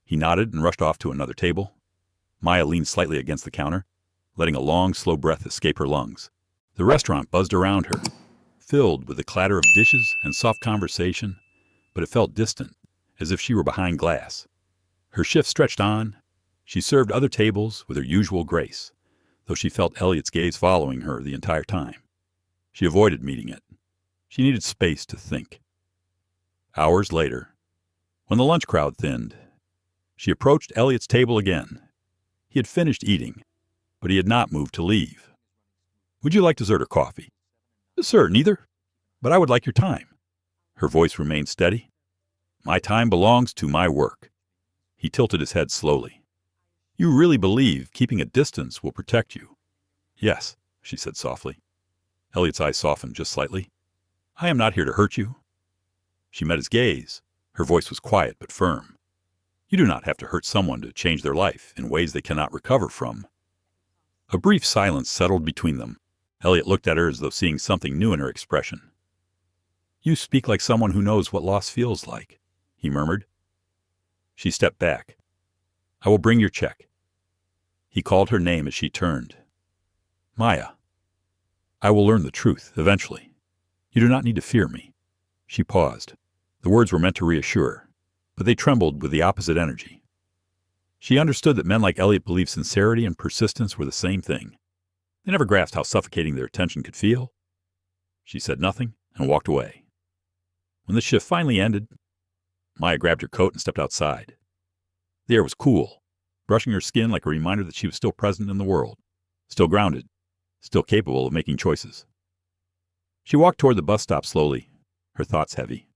He nodded and rushed off to another table. Maya leaned slightly against the counter, letting a long, slow breath escape her lungs. The restaurant buzzed around her, filled with the clatter of dishes and soft conversation, but it felt distant, as if she were behind glass. Her shift stretched on. She served other tables with her usual grace, though she felt Elliot's gaze following her the entire time. She avoided meeting it. She needed space to think. Hours later, when the lunch crowd thinned, she approached Elliot's table again. He had finished eating, but he had not moved to leave. Would you like dessert or coffee? Sir, neither. But I would like your time. Her voice remained steady. My time belongs to my work. He tilted his head slowly. You really believe keeping a distance will protect you? Yes, she said softly. Elliot's eyes softened just slightly. I am not here to hurt you. She met his gaze. Her voice was quiet but firm. You do not have to hurt someone to change their life in ways they cannot recover from. A brief silence settled between them. Elliot looked at her as though seeing something new in her expression. You speak like someone who knows what loss feels like, he murmured. She stepped back. I will bring your check. He called her name as she turned. Maya. I will learn the truth, eventually. You do not need to fear me. She paused. The words were meant to reassure, but they trembled with the opposite energy. She understood that men like Elliot believed sincerity and persistence were the same thing. They never grasped how suffocating their attention could feel. She said nothing and walked away. When the shift finally ended, Maya grabbed her coat and stepped outside. The air was cool, brushing her skin like a reminder that she was still present in the world, still grounded, still capable of making choices. She walked toward the bus stop slowly, her thoughts heavy.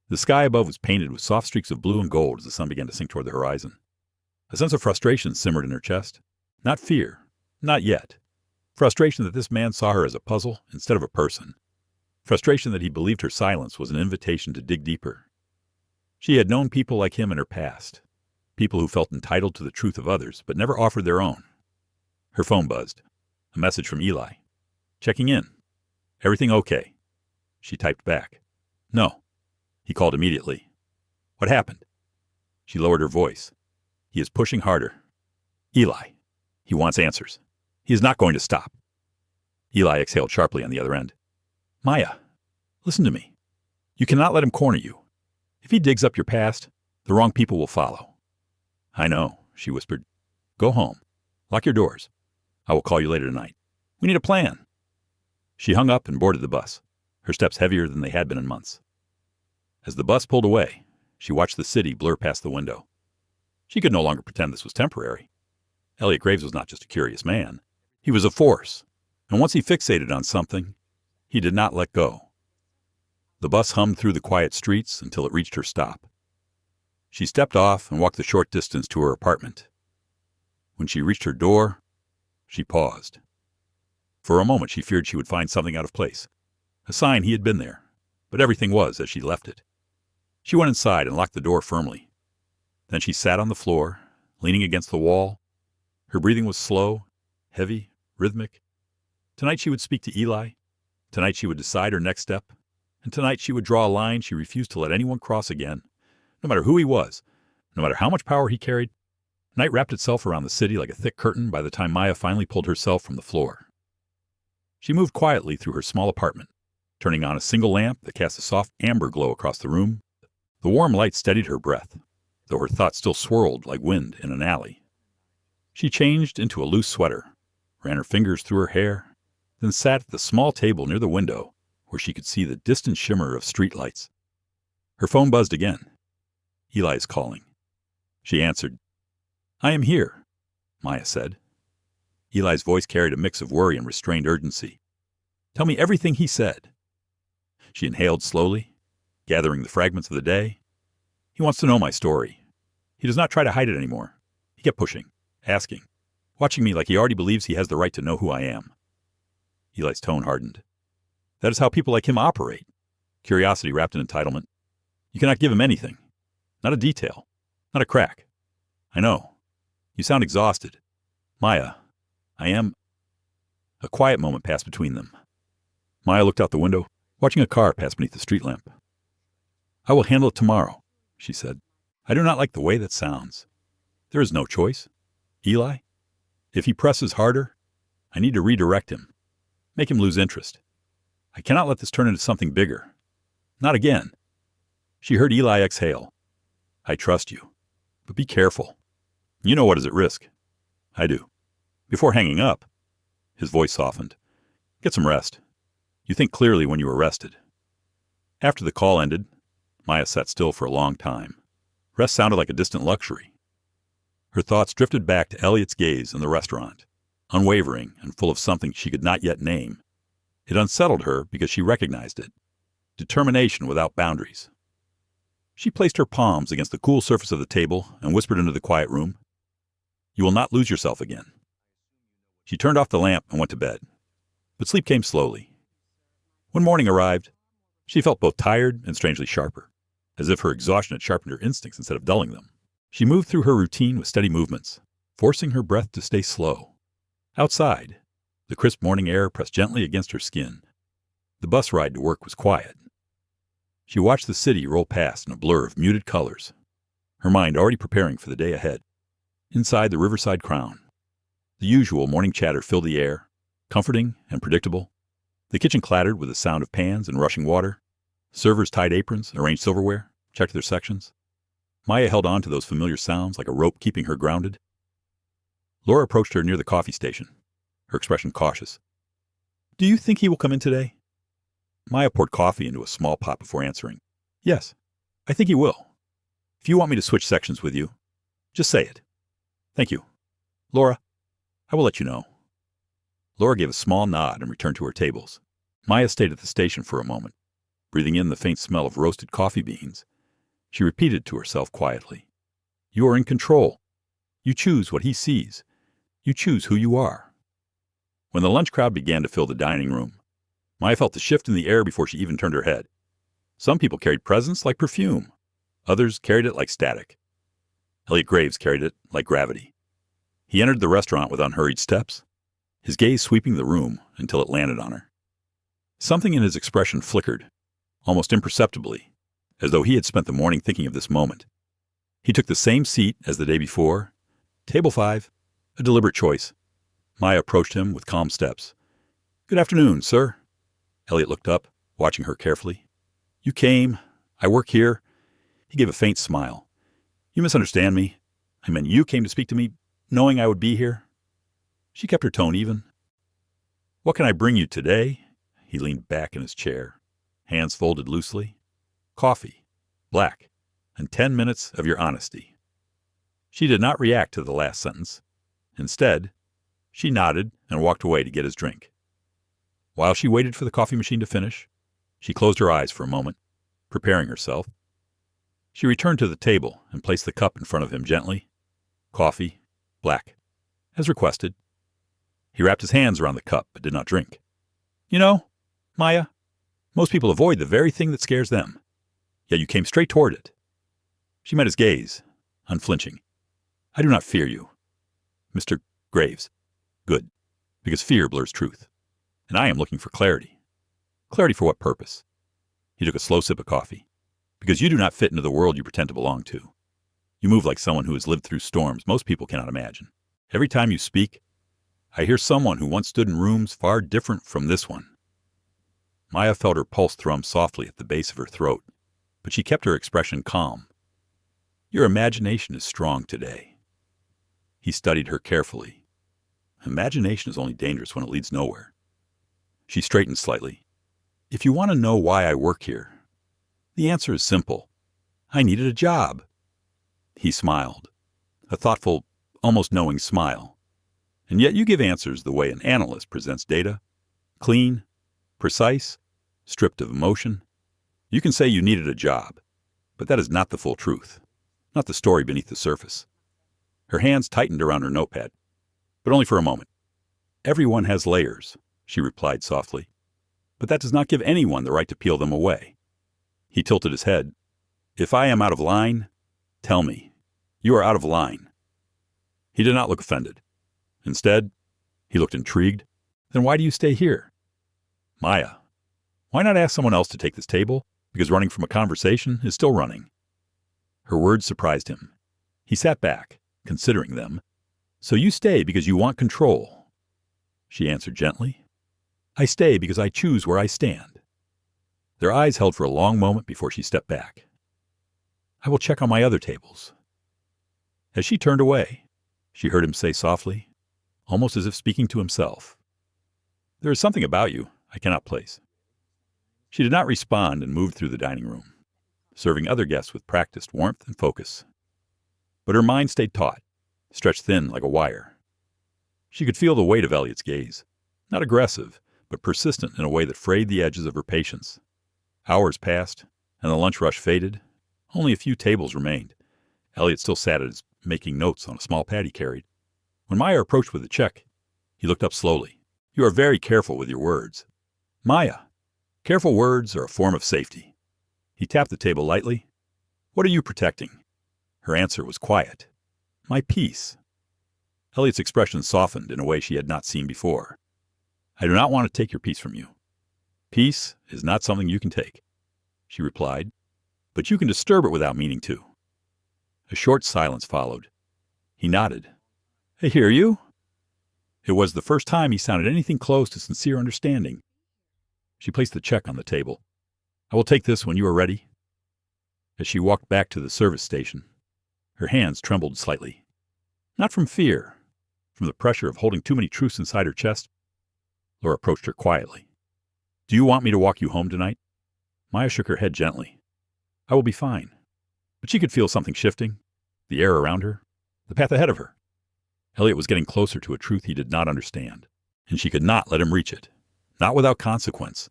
The sky above was painted with soft streaks of blue and gold as the sun began to sink toward the horizon. A sense of frustration simmered in her chest. Not fear, not yet. Frustration that this man saw her as a puzzle instead of a person. Frustration that he believed her silence was an invitation to dig deeper. She had known people like him in her past, people who felt entitled to the truth of others but never offered their own. Her phone buzzed. A message from Eli. Checking in. Everything okay? She typed back. No. He called immediately. What happened? She lowered her voice. He is pushing harder. Eli. He wants answers. He is not going to stop. Eli exhaled sharply on the other end. Maya, listen to me. You cannot let him corner you. If he digs up your past, the wrong people will follow. I know, she whispered. Go home. Lock your doors. I will call you later tonight. We need a plan. She hung up and boarded the bus, her steps heavier than they had been in months. As the bus pulled away, she watched the city blur past the window. She could no longer pretend this was temporary. Elliot Graves was not just a curious man. He was a force, and once he fixated on something, he did not let go. The bus hummed through the quiet streets until it reached her stop. She stepped off and walked the short distance to her apartment. When she reached her door, she paused. For a moment she feared she would find something out of place, a sign he had been there, but everything was as she left it. She went inside and locked the door firmly. Then she sat on the floor, leaning against the wall. Her breathing was slow, heavy, rhythmic. Tonight she would speak to Eli. Tonight she would decide her next step. And tonight she would draw a line she refused to let anyone cross again, no matter who he was, no matter how much power he carried. Night wrapped itself around the city like a thick curtain by the time Maya finally pulled herself from the floor. She moved quietly through her small apartment, turning on a single lamp that cast a soft amber glow across the room. The warm light steadied her breath, though her thoughts still swirled like wind in an alley. She changed into a loose sweater, ran her fingers through her hair, then sat at the small table near the window where she could see the distant shimmer of streetlights. Her phone buzzed again. Eli's calling. She answered. "I am here," Maya said. Eli's voice carried a mix of worry and restrained urgency. "Tell me everything he said." She inhaled slowly, gathering the fragments of the day. "He wants to know my story. He does not try to hide it anymore. He kept pushing, asking, watching me like he already believes he has the right to know who I am." Eli's tone hardened. "That is how people like him operate. Curiosity wrapped in entitlement. You cannot give him anything. Not a detail. Not a crack. I know. You sound exhausted. Maya, I am—" A quiet moment passed between them. Maya looked out the window, watching a car pass beneath the street lamp. "I will handle it tomorrow," she said. "I do not like the way that sounds. There is no choice. Eli, if he presses harder, I need to redirect him, make him lose interest. I cannot let this turn into something bigger. Not again." She heard Eli exhale. "I trust you, but be careful. You know what is at risk." "I do." Before hanging up, his voice softened. "Get some rest. You think clearly when you are rested." After the call ended, Maya sat still for a long time. Rest sounded like a distant luxury. Her thoughts drifted back to Elliot's gaze in the restaurant, unwavering and full of something she could not yet name. It unsettled her because she recognized it. Determination without boundaries. She placed her palms against the cool surface of the table and whispered into the quiet room, "You will not lose yourself again." She turned off the lamp and went to bed. But sleep came slowly. When morning arrived, she felt both tired and strangely sharper, as if her exhaustion had sharpened her instincts instead of dulling them. She moved through her routine with steady movements, forcing her breath to stay slow. Outside, the crisp morning air pressed gently against her skin. The bus ride to work was quiet. She watched the city roll past in a blur of muted colors, her mind already preparing for the day ahead. Inside the Riverside Crown, the usual morning chatter filled the air, comforting and predictable. The kitchen clattered with the sound of pans and rushing water. Servers tied aprons, arranged silverware, checked their sections. Maya held on to those familiar sounds like a rope keeping her grounded. Laura approached her near the coffee station, her expression cautious. "Do you think he will come in today?" Maya poured coffee into a small pot before answering. "Yes, I think he will. If you want me to switch sections with you, just say it." "Thank you. Laura, I will let you know." Laura gave a small nod and returned to her tables. Maya stayed at the station for a moment, breathing in the faint smell of roasted coffee beans. She repeated to herself quietly, "You are in control. You choose what he sees. You choose who you are." When the lunch crowd began to fill the dining room, Maya felt the shift in the air before she even turned her head. Some people carried presence like perfume. Others carried it like static. Elliot Graves carried it like gravity. He entered the restaurant with unhurried steps, his gaze sweeping the room until it landed on her. Something in his expression flickered, almost imperceptibly, as though he had spent the morning thinking of this moment. He took the same seat as the day before, table 5, a deliberate choice. Maya approached him with calm steps. "Good afternoon, sir." Elliot looked up, watching her carefully. "You came. I work here." He gave a faint smile. "You misunderstand me. I meant you came to speak to me, knowing I would be here." She kept her tone even. "What can I bring you today?" He leaned back in his chair, hands folded loosely. "Coffee, black, and 10 minutes of your honesty." She did not react to the last sentence. Instead, she nodded and walked away to get his drink. While she waited for the coffee machine to finish, She closed her eyes for a moment, preparing herself. She returned to the table and placed the cup in front of him gently. Coffee, black, as requested. He wrapped his hands around the cup but did not drink. You know, Maya, most people avoid the very thing that scares them. Yet you came straight toward it. She met his gaze, unflinching. I do not fear you, Mr. Graves. Good, because fear blurs truth. And I am looking for clarity. Clarity for what purpose? He took a slow sip of coffee. Because you do not fit into the world you pretend to belong to. You move like someone who has lived through storms most people cannot imagine. Every time you speak, I hear someone who once stood in rooms far different from this one. Maya felt her pulse thrum softly at the base of her throat, but she kept her expression calm. Your imagination is strong today. He studied her carefully. Imagination is only dangerous when it leads nowhere. She straightened slightly. If you want to know why I work here, the answer is simple. I needed a job. He smiled, a thoughtful, almost knowing smile. And yet you give answers the way an analyst presents data. Clean, precise, stripped of emotion. You can say you needed a job, but that is not the full truth, not the story beneath the surface. Her hands tightened around her notepad, but only for a moment. Everyone has layers, she replied softly, but that does not give anyone the right to peel them away. He tilted his head. If I am out of line, tell me. You are out of line. He did not look offended. Instead, he looked intrigued. Then why do you stay here? Maya, why not ask someone else to take this table? Because running from a conversation is still running. Her words surprised him. He sat back, considering them. So you stay because you want control. She answered gently. I stay because I choose where I stand. Their eyes held for a long moment before she stepped back. I will check on my other tables. As she turned away, she heard him say softly, almost as if speaking to himself, there is something about you I cannot place. She did not respond and moved through the dining room, serving other guests with practiced warmth and focus. But her mind stayed taut, stretched thin like a wire. She could feel the weight of Elliot's gaze, not aggressive, but persistent in a way that frayed the edges of her patience. Hours passed, and the lunch rush faded. Only a few tables remained. Elliot still sat at his making notes on a small pad he carried. When Maya approached with the check, he looked up slowly. You are very careful with your words. Maya, careful words are a form of safety. He tapped the table lightly. What are you protecting? Her answer was quiet. My peace. Elliot's expression softened in a way she had not seen before. I do not want to take your peace from you. Peace is not something you can take, she replied, but you can disturb it without meaning to. A short silence followed. He nodded. I hear you. It was the first time he sounded anything close to sincere understanding. She placed the check on the table. I will take this when you are ready. As she walked back to the service station, her hands trembled slightly. Not from fear, from the pressure of holding too many truths inside her chest. Laura approached her quietly. Do you want me to walk you home tonight? Maya shook her head gently. I will be fine. But she could feel something shifting, the air around her, the path ahead of her. Elliot was getting closer to a truth he did not understand, and she could not let him reach it, not without consequence.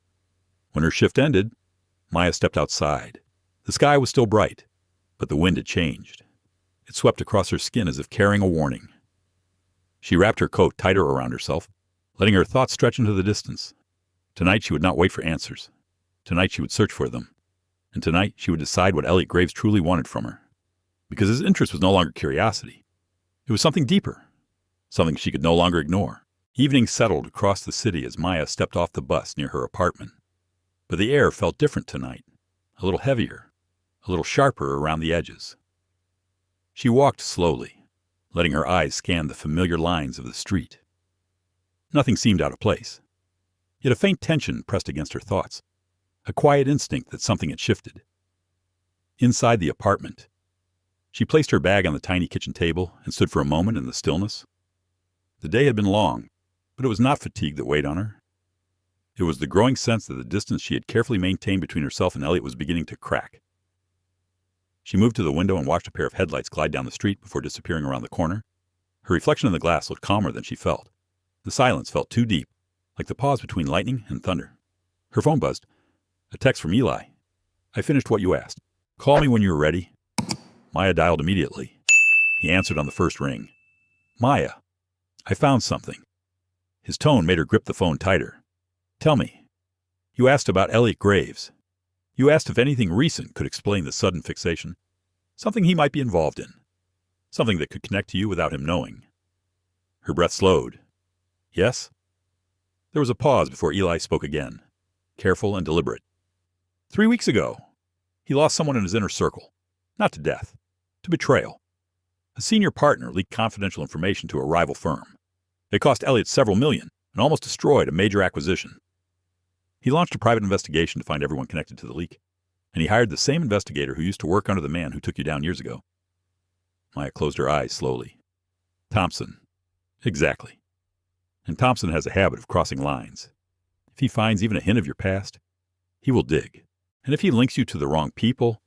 When her shift ended, Maya stepped outside. The sky was still bright, but the wind had changed. It swept across her skin as if carrying a warning. She wrapped her coat tighter around herself, letting her thoughts stretch into the distance. Tonight she would not wait for answers. Tonight she would search for them. And tonight she would decide what Elliot Graves truly wanted from her. Because his interest was no longer curiosity. It was something deeper, something she could no longer ignore. Evening settled across the city as Maya stepped off the bus near her apartment. But the air felt different tonight, a little heavier, a little sharper around the edges. She walked slowly, letting her eyes scan the familiar lines of the street. Nothing seemed out of place. Yet a faint tension pressed against her thoughts, a quiet instinct that something had shifted. Inside the apartment, she placed her bag on the tiny kitchen table and stood for a moment in the stillness. The day had been long, but it was not fatigue that weighed on her. It was the growing sense that the distance she had carefully maintained between herself and Elliot was beginning to crack. She moved to the window and watched a pair of headlights glide down the street before disappearing around the corner. Her reflection in the glass looked calmer than she felt. The silence felt too deep, like the pause between lightning and thunder. Her phone buzzed. A text from Eli. I finished what you asked. Call me when you're ready. Maya dialed immediately. He answered on the first ring. Maya, I found something. His tone made her grip the phone tighter. Tell me. You asked about Elliot Graves. You asked if anything recent could explain the sudden fixation. Something he might be involved in. Something that could connect to you without him knowing. Her breath slowed. Yes? There was a pause before Eli spoke again, careful and deliberate. 3 weeks ago, he lost someone in his inner circle. Not to death, to betrayal. A senior partner leaked confidential information to a rival firm. It cost Elliot several million and almost destroyed a major acquisition. He launched a private investigation to find everyone connected to the leak, and he hired the same investigator who used to work under the man who took you down years ago. Maya closed her eyes slowly. Thompson. Exactly. And Thompson has a habit of crossing lines. If he finds even a hint of your past, he will dig. And if he links you to the wrong people,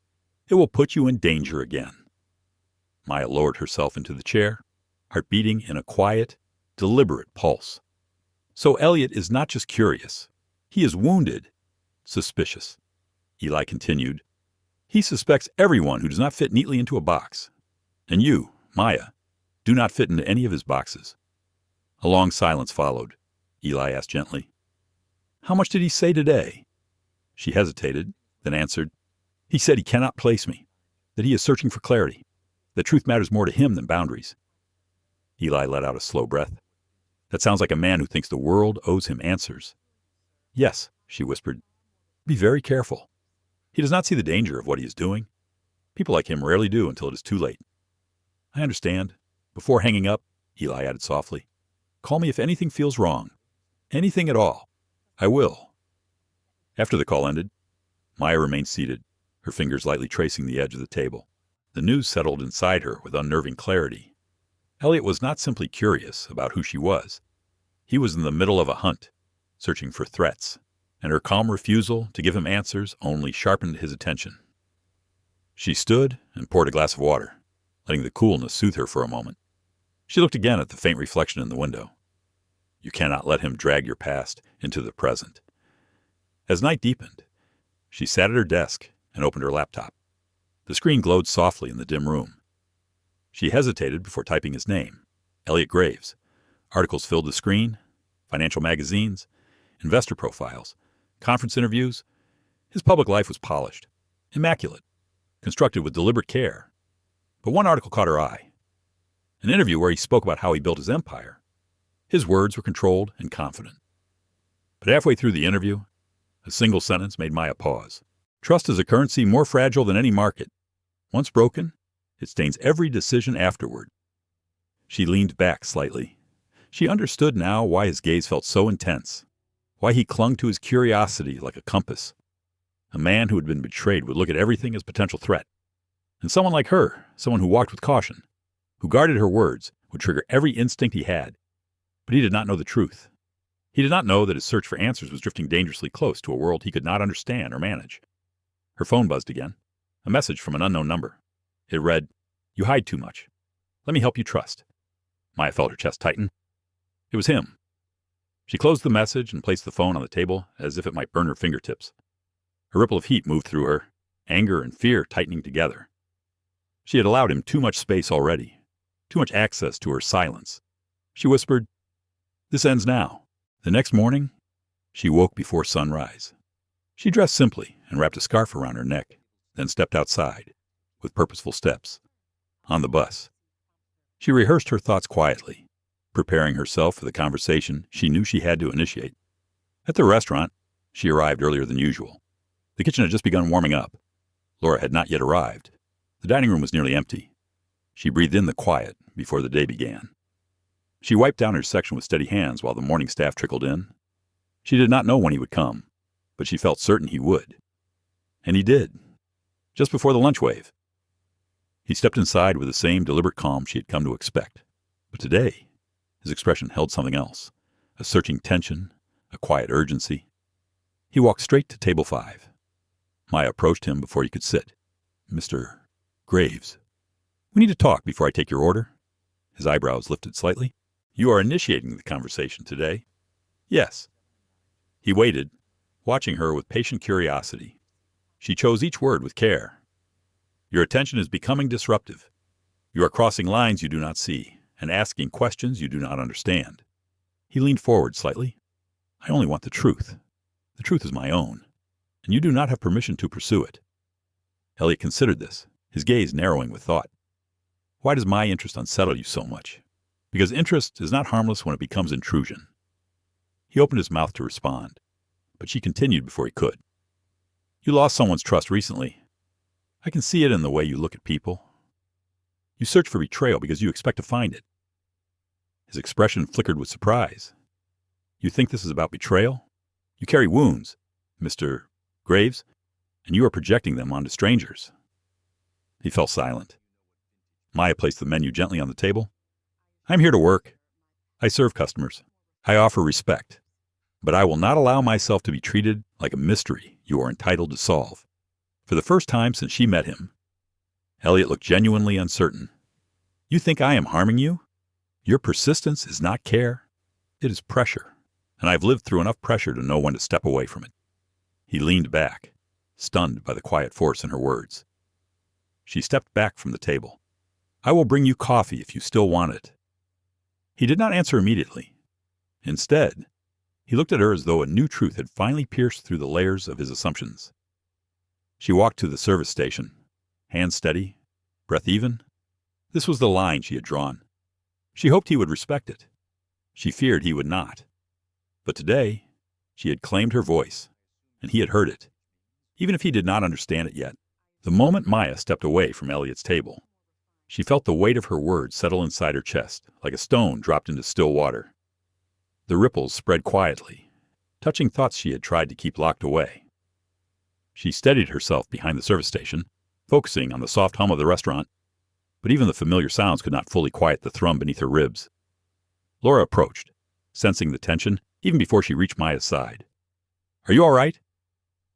it will put you in danger again. Maya lowered herself into the chair, heart beating in a quiet, deliberate pulse. So Elliot is not just curious. He is wounded, suspicious. Eli continued. He suspects everyone who does not fit neatly into a box. And you, Maya, do not fit into any of his boxes. A long silence followed. Eli asked gently, How much did he say today? She hesitated, then answered, He said he cannot place me, that he is searching for clarity, that truth matters more to him than boundaries. Eli let out a slow breath. That sounds like a man who thinks the world owes him answers. Yes, she whispered. Be very careful. He does not see the danger of what he is doing. People like him rarely do until it is too late. I understand. Before hanging up, Eli added softly, Call me if anything feels wrong. Anything at all. I will. After the call ended, Maya remained seated, her fingers lightly tracing the edge of the table. The news settled inside her with unnerving clarity. Elliot was not simply curious about who she was. He was in the middle of a hunt, searching for threats, and her calm refusal to give him answers only sharpened his attention. She stood and poured a glass of water, letting the coolness soothe her for a moment. She looked again at the faint reflection in the window. You cannot let him drag your past into the present. As night deepened, she sat at her desk and opened her laptop. The screen glowed softly in the dim room. She hesitated before typing his name, Elliot Graves. Articles filled the screen, financial magazines, investor profiles, conference interviews. His public life was polished, immaculate, constructed with deliberate care. But one article caught her eye. An interview where he spoke about how he built his empire. His words were controlled and confident. But halfway through the interview, a single sentence made Maya pause. Trust is a currency more fragile than any market. Once broken, it stains every decision afterward. She leaned back slightly. She understood now why his gaze felt so intense, why he clung to his curiosity like a compass. A man who had been betrayed would look at everything as potential threat. And someone like her, someone who walked with caution, who guarded her words, would trigger every instinct he had. But he did not know the truth. He did not know that his search for answers was drifting dangerously close to a world he could not understand or manage. Her phone buzzed again, a message from an unknown number. It read, You hide too much. Let me help you trust. Maya felt her chest tighten. It was him. She closed the message and placed the phone on the table as if it might burn her fingertips. A ripple of heat moved through her, anger and fear tightening together. She had allowed him too much space already, too much access to her silence. She whispered, This ends now. The next morning, she woke before sunrise. She dressed simply and wrapped a scarf around her neck, then stepped outside, with purposeful steps. On the bus, she rehearsed her thoughts quietly, preparing herself for the conversation she knew she had to initiate. At the restaurant, she arrived earlier than usual. The kitchen had just begun warming up. Laura had not yet arrived. The dining room was nearly empty. She breathed in the quiet before the day began. She wiped down her section with steady hands while the morning staff trickled in. She did not know when he would come, but she felt certain he would. And he did, just before the lunch wave. He stepped inside with the same deliberate calm she had come to expect. But today, his expression held something else, a searching tension, a quiet urgency. He walked straight to table 5. Maya approached him before he could sit. Mr. Graves, we need to talk before I take your order. His eyebrows lifted slightly. You are initiating the conversation today. Yes. He waited, watching her with patient curiosity. She chose each word with care. Your attention is becoming disruptive. You are crossing lines you do not see and asking questions you do not understand. He leaned forward slightly. I only want the truth. The truth is my own, and you do not have permission to pursue it. Elliot considered this, his gaze narrowing with thought. Why does my interest unsettle you so much? Because interest is not harmless when it becomes intrusion. He opened his mouth to respond, but she continued before he could. You lost someone's trust recently. I can see it in the way you look at people. You search for betrayal because you expect to find it. His expression flickered with surprise. You think this is about betrayal? You carry wounds, Mr. Graves, and you are projecting them onto strangers. He fell silent. Maya placed the menu gently on the table. I'm here to work. I serve customers. I offer respect. But I will not allow myself to be treated like a mystery you are entitled to solve. For the first time since she met him, Elliot looked genuinely uncertain. You think I am harming you? Your persistence is not care. It is pressure, and I've lived through enough pressure to know when to step away from it. He leaned back, stunned by the quiet force in her words. She stepped back from the table. I will bring you coffee if you still want it. He did not answer immediately. Instead, he looked at her as though a new truth had finally pierced through the layers of his assumptions. She walked to the service station, hands steady, breath even. This was the line she had drawn. She hoped he would respect it. She feared he would not. But today, she had claimed her voice, and he had heard it, even if he did not understand it yet. The moment Maya stepped away from Elliot's table, she felt the weight of her words settle inside her chest, like a stone dropped into still water. The ripples spread quietly, touching thoughts she had tried to keep locked away. She steadied herself behind the service station, focusing on the soft hum of the restaurant, but even the familiar sounds could not fully quiet the thrum beneath her ribs. Laura approached, sensing the tension even before she reached Maya's side. Are you all right?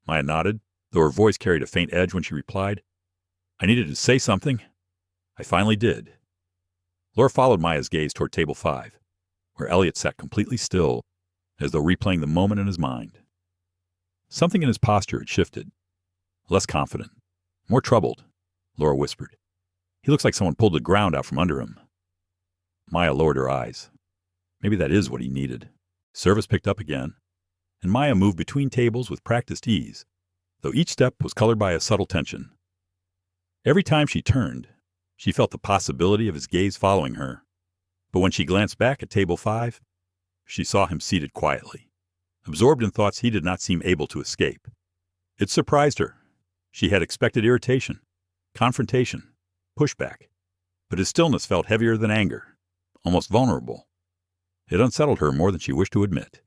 Maya nodded, though her voice carried a faint edge when she replied. I needed to say something. I finally did. Laura followed Maya's gaze toward table 5, where Elliot sat completely still, as though replaying the moment in his mind. Something in his posture had shifted. Less confident, more troubled, Laura whispered. He looks like someone pulled the ground out from under him. Maya lowered her eyes. Maybe that is what he needed. Service picked up again, and Maya moved between tables with practiced ease, though each step was colored by a subtle tension. Every time she turned, she felt the possibility of his gaze following her, but when she glanced back at table 5, she saw him seated quietly, absorbed in thoughts he did not seem able to escape. It surprised her. She had expected irritation, confrontation, pushback, but his stillness felt heavier than anger, almost vulnerable. It unsettled her more than she wished to admit.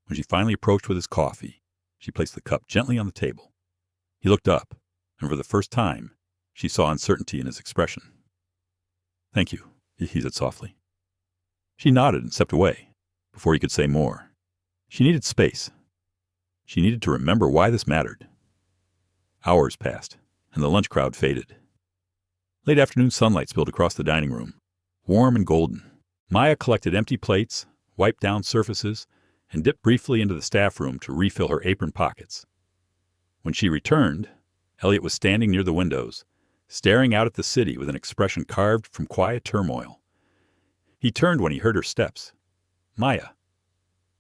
When she finally approached with his coffee, she placed the cup gently on the table. He looked up, and for the first time, she saw uncertainty in his expression. Thank you, he said softly. She nodded and stepped away, before he could say more. She needed space. She needed to remember why this mattered. Hours passed, and the lunch crowd faded. Late afternoon sunlight spilled across the dining room, warm and golden. Maya collected empty plates, wiped down surfaces, and dipped briefly into the staff room to refill her apron pockets. When she returned, Elliot was standing near the windows, staring out at the city with an expression carved from quiet turmoil. He turned when he heard her steps. Maya.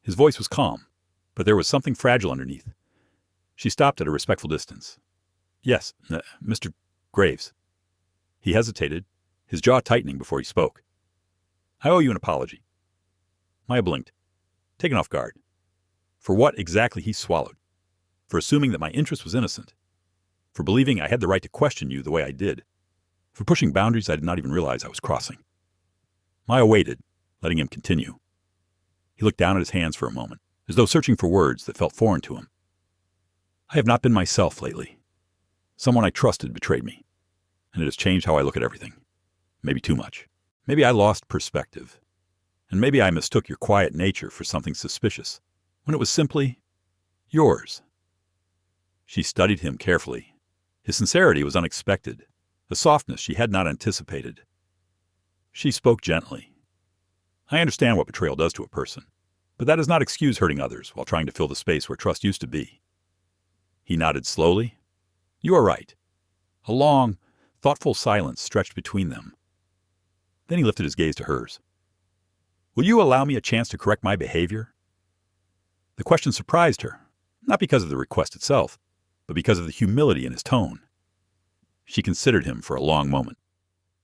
His voice was calm, but there was something fragile underneath. She stopped at a respectful distance. Yes, Mr. Graves. He hesitated, his jaw tightening before he spoke. I owe you an apology. Maya blinked, taken off guard. For what exactly he swallowed. For assuming that my interest was innocent. For believing I had the right to question you the way I did. For pushing boundaries I did not even realize I was crossing. Maya waited, letting him continue. He looked down at his hands for a moment, as though searching for words that felt foreign to him. I have not been myself lately. Someone I trusted betrayed me, and it has changed how I look at everything. Maybe too much. Maybe I lost perspective. And maybe I mistook your quiet nature for something suspicious, when it was simply yours. She studied him carefully. His sincerity was unexpected, a softness she had not anticipated. She spoke gently. I understand what betrayal does to a person. But that does not excuse hurting others while trying to fill the space where trust used to be. He nodded slowly. You are right. A long, thoughtful silence stretched between them. Then he lifted his gaze to hers. Will you allow me a chance to correct my behavior? The question surprised her, not because of the request itself, but because of the humility in his tone. She considered him for a long moment.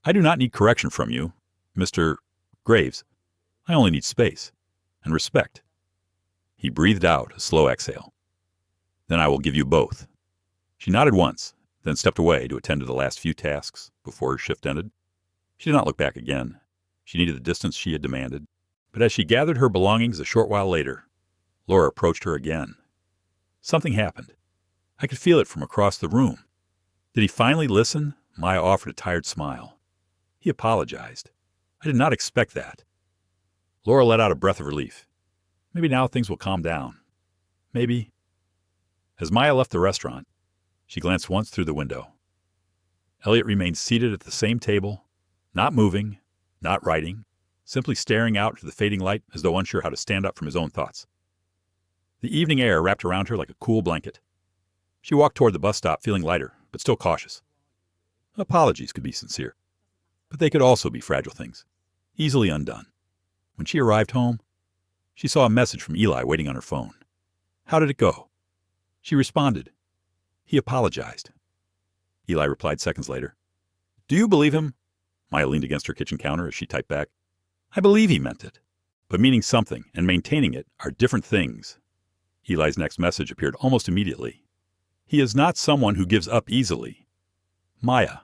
I do not need correction from you, Mr. Graves. I only need space and respect. He breathed out a slow exhale. Then I will give you both. She nodded once, then stepped away to attend to the last few tasks before her shift ended. She did not look back again. She needed the distance she had demanded. But as she gathered her belongings a short while later, Laura approached her again. Something happened. I could feel it from across the room. Did he finally listen? Maya offered a tired smile. He apologized. I did not expect that. Laura let out a breath of relief. Maybe now things will calm down. Maybe. As Maya left the restaurant, she glanced once through the window. Elliot remained seated at the same table, not moving, not writing, simply staring out to the fading light as though unsure how to stand up from his own thoughts. The evening air wrapped around her like a cool blanket. She walked toward the bus stop feeling lighter, but still cautious. Apologies could be sincere, but they could also be fragile things, easily undone. When she arrived home, she saw a message from Eli waiting on her phone. How did it go? She responded. He apologized. Eli replied seconds later. Do you believe him? Maya leaned against her kitchen counter as she typed back. I believe he meant it, but meaning something and maintaining it are different things. Eli's next message appeared almost immediately. He is not someone who gives up easily. Maya,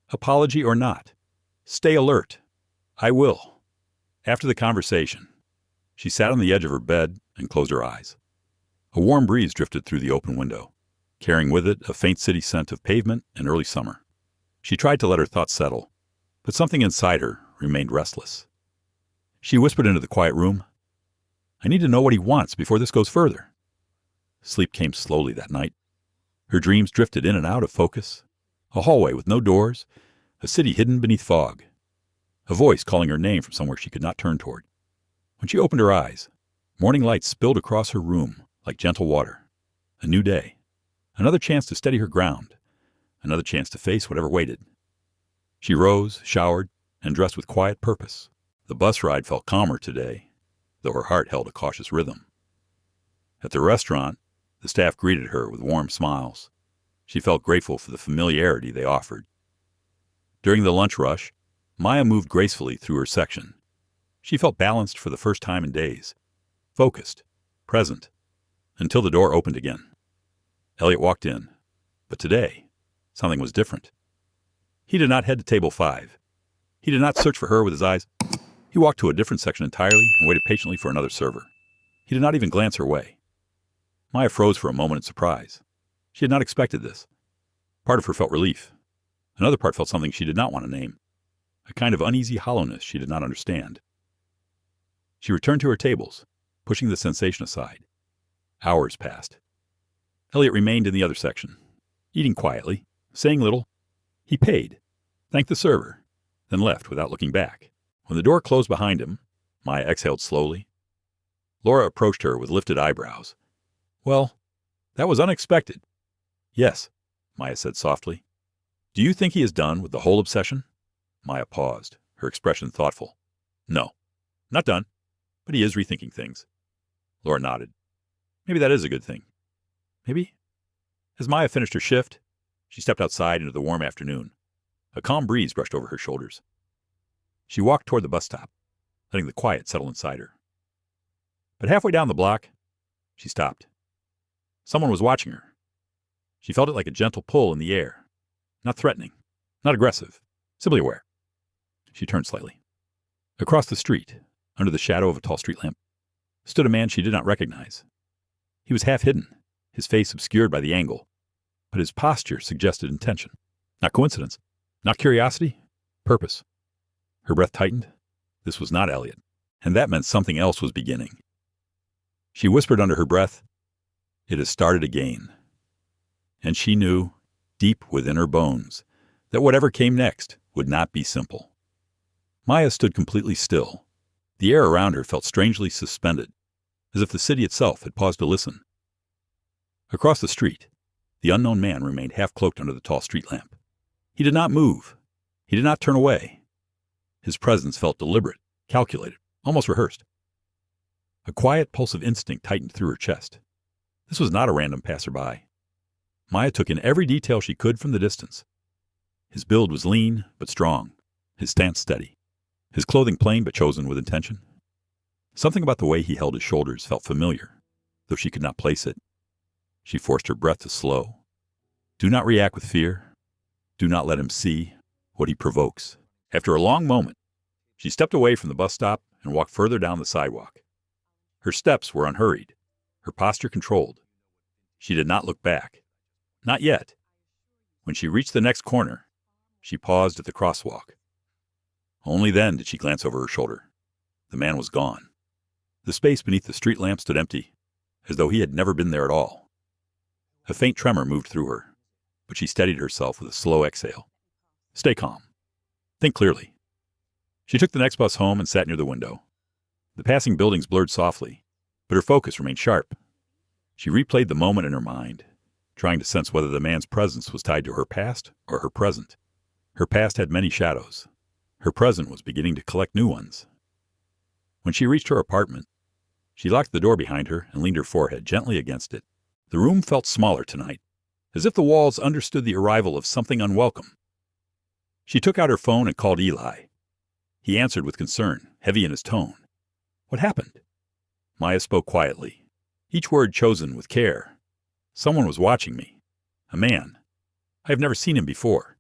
apology or not, stay alert. I will. After the conversation, she sat on the edge of her bed and closed her eyes. A warm breeze drifted through the open window, carrying with it a faint city scent of pavement and early summer. She tried to let her thoughts settle, but something inside her remained restless. She whispered into the quiet room, I need to know what he wants before this goes further. Sleep came slowly that night. Her dreams drifted in and out of focus. A hallway with no doors, a city hidden beneath fog. A voice calling her name from somewhere she could not turn toward. When she opened her eyes, morning light spilled across her room like gentle water. A new day. Another chance to steady her ground. Another chance to face whatever waited. She rose, showered, and dressed with quiet purpose. The bus ride felt calmer today, though her heart held a cautious rhythm. At the restaurant, the staff greeted her with warm smiles. She felt grateful for the familiarity they offered. During the lunch rush, Maya moved gracefully through her section. She felt balanced for the first time in days, focused, present, until the door opened again. Elliot walked in, but today, something was different. He did not head to table 5. He did not search for her with his eyes. He walked to a different section entirely and waited patiently for another server. He did not even glance her way. Maya froze for a moment in surprise. She had not expected this. Part of her felt relief. Another part felt something she did not want to name, a kind of uneasy hollowness she did not understand. She returned to her tables, pushing the sensation aside. Hours passed. Elliot remained in the other section, eating quietly, saying little. He paid, thanked the server, then left without looking back. When the door closed behind him, Maya exhaled slowly. Laura approached her with lifted eyebrows. Well, that was unexpected. Yes, Maya said softly. Do you think he is done with the whole obsession? Maya paused, her expression thoughtful. No, not done, but he is rethinking things. Laura nodded. Maybe that is a good thing. Maybe. As Maya finished her shift, she stepped outside into the warm afternoon. A calm breeze brushed over her shoulders. She walked toward the bus stop, letting the quiet settle inside her. But halfway down the block, she stopped. Someone was watching her. She felt it like a gentle pull in the air. Not threatening, not aggressive, simply aware. She turned slightly. Across the street, under the shadow of a tall street lamp, stood a man she did not recognize. He was half hidden, his face obscured by the angle, but his posture suggested intention. Not coincidence, not curiosity, purpose. Her breath tightened. This was not Elliot, and that meant something else was beginning. She whispered under her breath, "It has started again." And she knew, deep within her bones, that whatever came next would not be simple. Maya stood completely still. The air around her felt strangely suspended. as if the city itself had paused to listen. Across the street, the unknown man remained half-cloaked under the tall street lamp. He did not move. He did not turn away. His presence felt deliberate, calculated, almost rehearsed. A quiet pulse of instinct tightened through her chest. This was not a random passerby. Maya took in every detail she could from the distance. His build was lean but strong, his stance steady, his clothing plain but chosen with intention. Something about the way he held his shoulders felt familiar, though she could not place it. She forced her breath to slow. Do not react with fear. Do not let him see what he provokes. After a long moment, she stepped away from the bus stop and walked further down the sidewalk. Her steps were unhurried, her posture controlled. She did not look back. Not yet. When she reached the next corner, she paused at the crosswalk. Only then did she glance over her shoulder. The man was gone. The space beneath the street lamp stood empty, as though he had never been there at all. A faint tremor moved through her, but she steadied herself with a slow exhale. Stay calm. Think clearly. She took the next bus home and sat near the window. The passing buildings blurred softly, but her focus remained sharp. She replayed the moment in her mind, trying to sense whether the man's presence was tied to her past or her present. Her past had many shadows. Her present was beginning to collect new ones. When she reached her apartment, she locked the door behind her and leaned her forehead gently against it. The room felt smaller tonight, as if the walls understood the arrival of something unwelcome. She took out her phone and called Eli. He answered with concern, heavy in his tone. What happened? Maya spoke quietly, each word chosen with care. Someone was watching me. A man. I have never seen him before.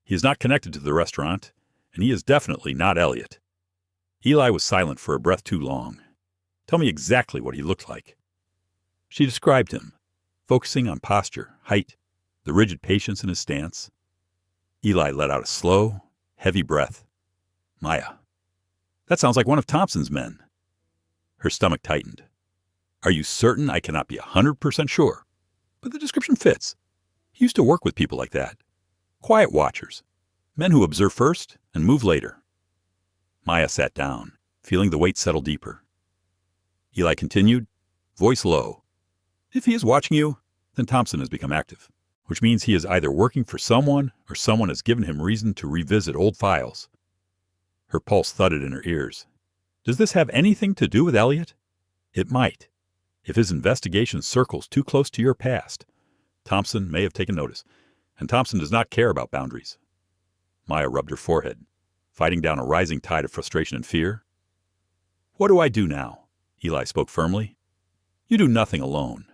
He is not connected to the restaurant, and he is definitely not Elliot. Eli was silent for a breath too long. Tell me exactly what he looked like. She described him, focusing on posture, height, the rigid patience in his stance. Eli let out a slow, heavy breath. Maya. That sounds like one of Thompson's men. Her stomach tightened. Are you certain? I cannot be 100% sure. But the description fits. He used to work with people like that. Quiet watchers. Men who observe first and move later. Maya sat down, feeling the weight settle deeper. Eli continued, voice low. If he is watching you, then Thompson has become active, which means he is either working for someone or someone has given him reason to revisit old files. Her pulse thudded in her ears. Does this have anything to do with Elliot? It might. If his investigation circles too close to your past, Thompson may have taken notice, and Thompson does not care about boundaries. Maya rubbed her forehead, fighting down a rising tide of frustration and fear. What do I do now? Eli spoke firmly. You do nothing alone.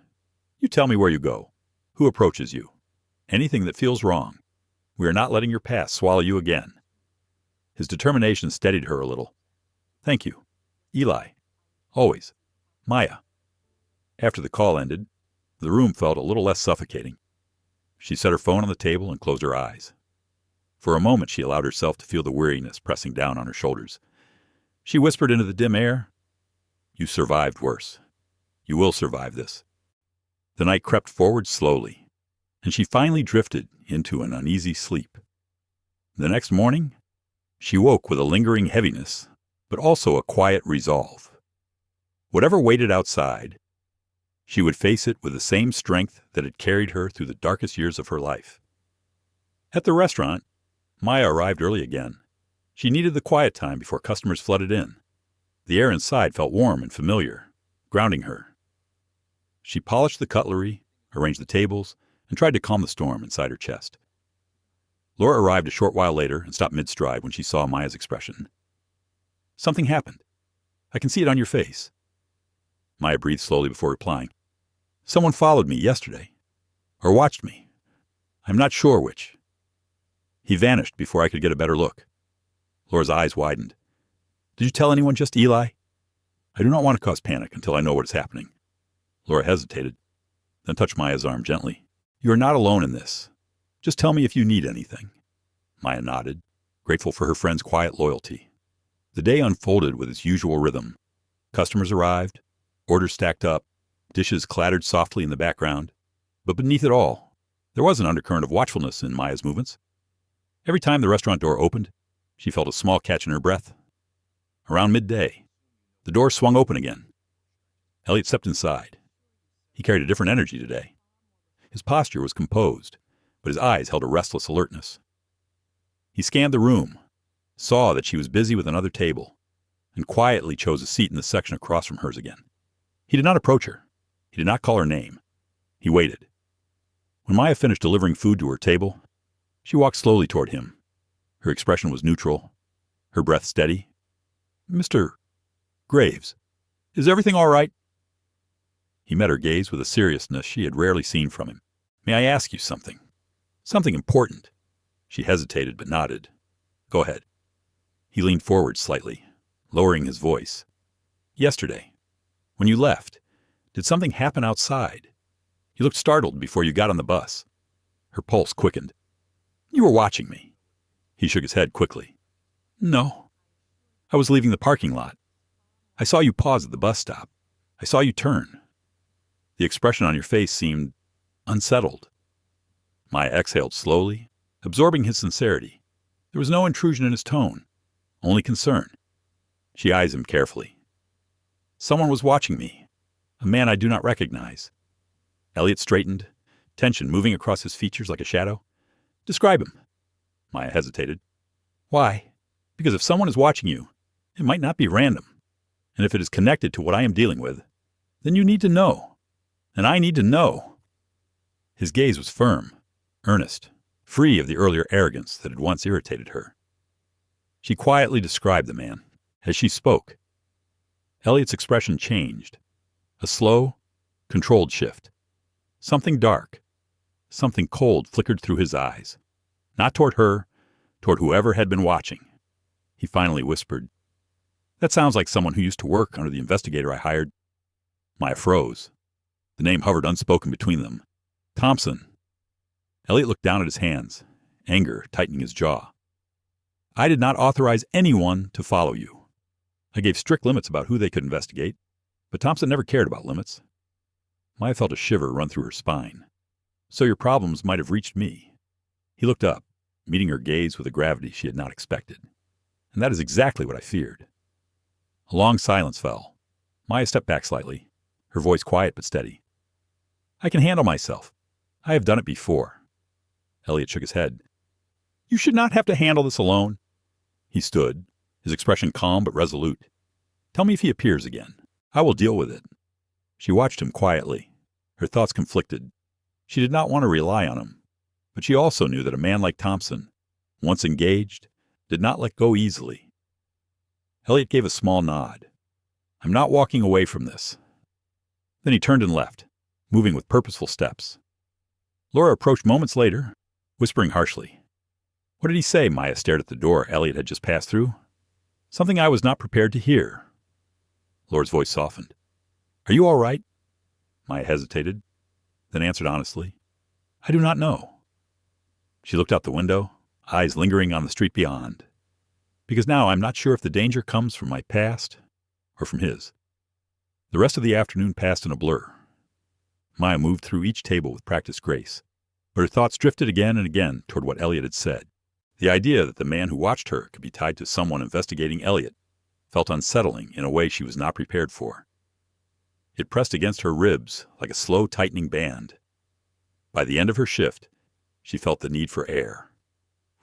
You tell me where you go, who approaches you, anything that feels wrong. We are not letting your past swallow you again. His determination steadied her a little. Thank you. Eli. Always. Maya. After the call ended, the room felt a little less suffocating. She set her phone on the table and closed her eyes. For a moment she allowed herself to feel the weariness pressing down on her shoulders. She whispered into the dim air, You survived worse. You will survive this. The night crept forward slowly, and she finally drifted into an uneasy sleep. The next morning, she woke with a lingering heaviness, but also a quiet resolve. Whatever waited outside, she would face it with the same strength that had carried her through the darkest years of her life. At the restaurant, Maya arrived early again. She needed the quiet time before customers flooded in. The air inside felt warm and familiar, grounding her. She polished the cutlery, arranged the tables, and tried to calm the storm inside her chest. Laura arrived a short while later and stopped mid-stride when she saw Maya's expression. Something happened. I can see it on your face. Maya breathed slowly before replying. Someone followed me yesterday. Or watched me. I'm not sure which. He vanished before I could get a better look. Laura's eyes widened. Did you tell anyone, just Eli? I do not want to cause panic until I know what is happening. Laura hesitated, then touched Maya's arm gently. You are not alone in this. Just tell me if you need anything. Maya nodded, grateful for her friend's quiet loyalty. The day unfolded with its usual rhythm. Customers arrived, orders stacked up, dishes clattered softly in the background. But beneath it all, there was an undercurrent of watchfulness in Maya's movements. Every time the restaurant door opened, she felt a small catch in her breath. Around midday, the door swung open again. Elliot stepped inside. He carried a different energy today. His posture was composed, but his eyes held a restless alertness. He scanned the room, saw that she was busy with another table, and quietly chose a seat in the section across from hers again. He did not approach her. He did not call her name. He waited. When Maya finished delivering food to her table, she walked slowly toward him. Her expression was neutral, her breath steady. "Mr. Graves, is everything all right?" He met her gaze with a seriousness she had rarely seen from him. "May I ask you something? Something important?" She hesitated but nodded. "Go ahead." He leaned forward slightly, lowering his voice. "Yesterday, when you left, did something happen outside? You looked startled before you got on the bus." Her pulse quickened. "You were watching me." He shook his head quickly. "No. I was leaving the parking lot. I saw you pause at the bus stop. I saw you turn. The expression on your face seemed unsettled." Maya exhaled slowly, absorbing his sincerity. There was no intrusion in his tone, only concern. She eyes him carefully. "Someone was watching me, a man I do not recognize." Elliot straightened, tension moving across his features like a shadow. "Describe him." Maya hesitated. "Why? Because if someone is watching you, it might not be random. And if it is connected to what I am dealing with, then you need to know. And I need to know." His gaze was firm, earnest, free of the earlier arrogance that had once irritated her. She quietly described the man. As she spoke, Elliot's expression changed. A slow, controlled shift. Something dark, something cold flickered through his eyes. Not toward her, toward whoever had been watching. He finally whispered, "That sounds like someone who used to work under the investigator I hired." Maya froze. The name hovered unspoken between them. "Thompson." Elliot looked down at his hands, anger tightening his jaw. "I did not authorize anyone to follow you. I gave strict limits about who they could investigate, but Thompson never cared about limits." Maya felt a shiver run through her spine. "So your problems might have reached me." He looked up, meeting her gaze with a gravity she had not expected. "And that is exactly what I feared." A long silence fell. Maya stepped back slightly, her voice quiet but steady. "I can handle myself. I have done it before." Elliot shook his head. "You should not have to handle this alone." He stood, his expression calm but resolute. "Tell me if he appears again. I will deal with it." She watched him quietly. Her thoughts conflicted. She did not want to rely on him, but she also knew that a man like Thompson, once engaged, did not let go easily. Elliot gave a small nod. "I'm not walking away from this." Then he turned and left, moving with purposeful steps. Laura approached moments later, whispering harshly. "What did he say?" Maya stared at the door Elliot had just passed through. "Something I was not prepared to hear." Laura's voice softened. "Are you all right?" Maya hesitated, then answered honestly, "I do not know." She looked out the window, eyes lingering on the street beyond. "Because now I'm not sure if the danger comes from my past or from his." The rest of the afternoon passed in a blur. Maya moved through each table with practiced grace, but her thoughts drifted again and again toward what Elliot had said. The idea that the man who watched her could be tied to someone investigating Elliot felt unsettling in a way she was not prepared for. It pressed against her ribs like a slow tightening band. By the end of her shift, she felt the need for air.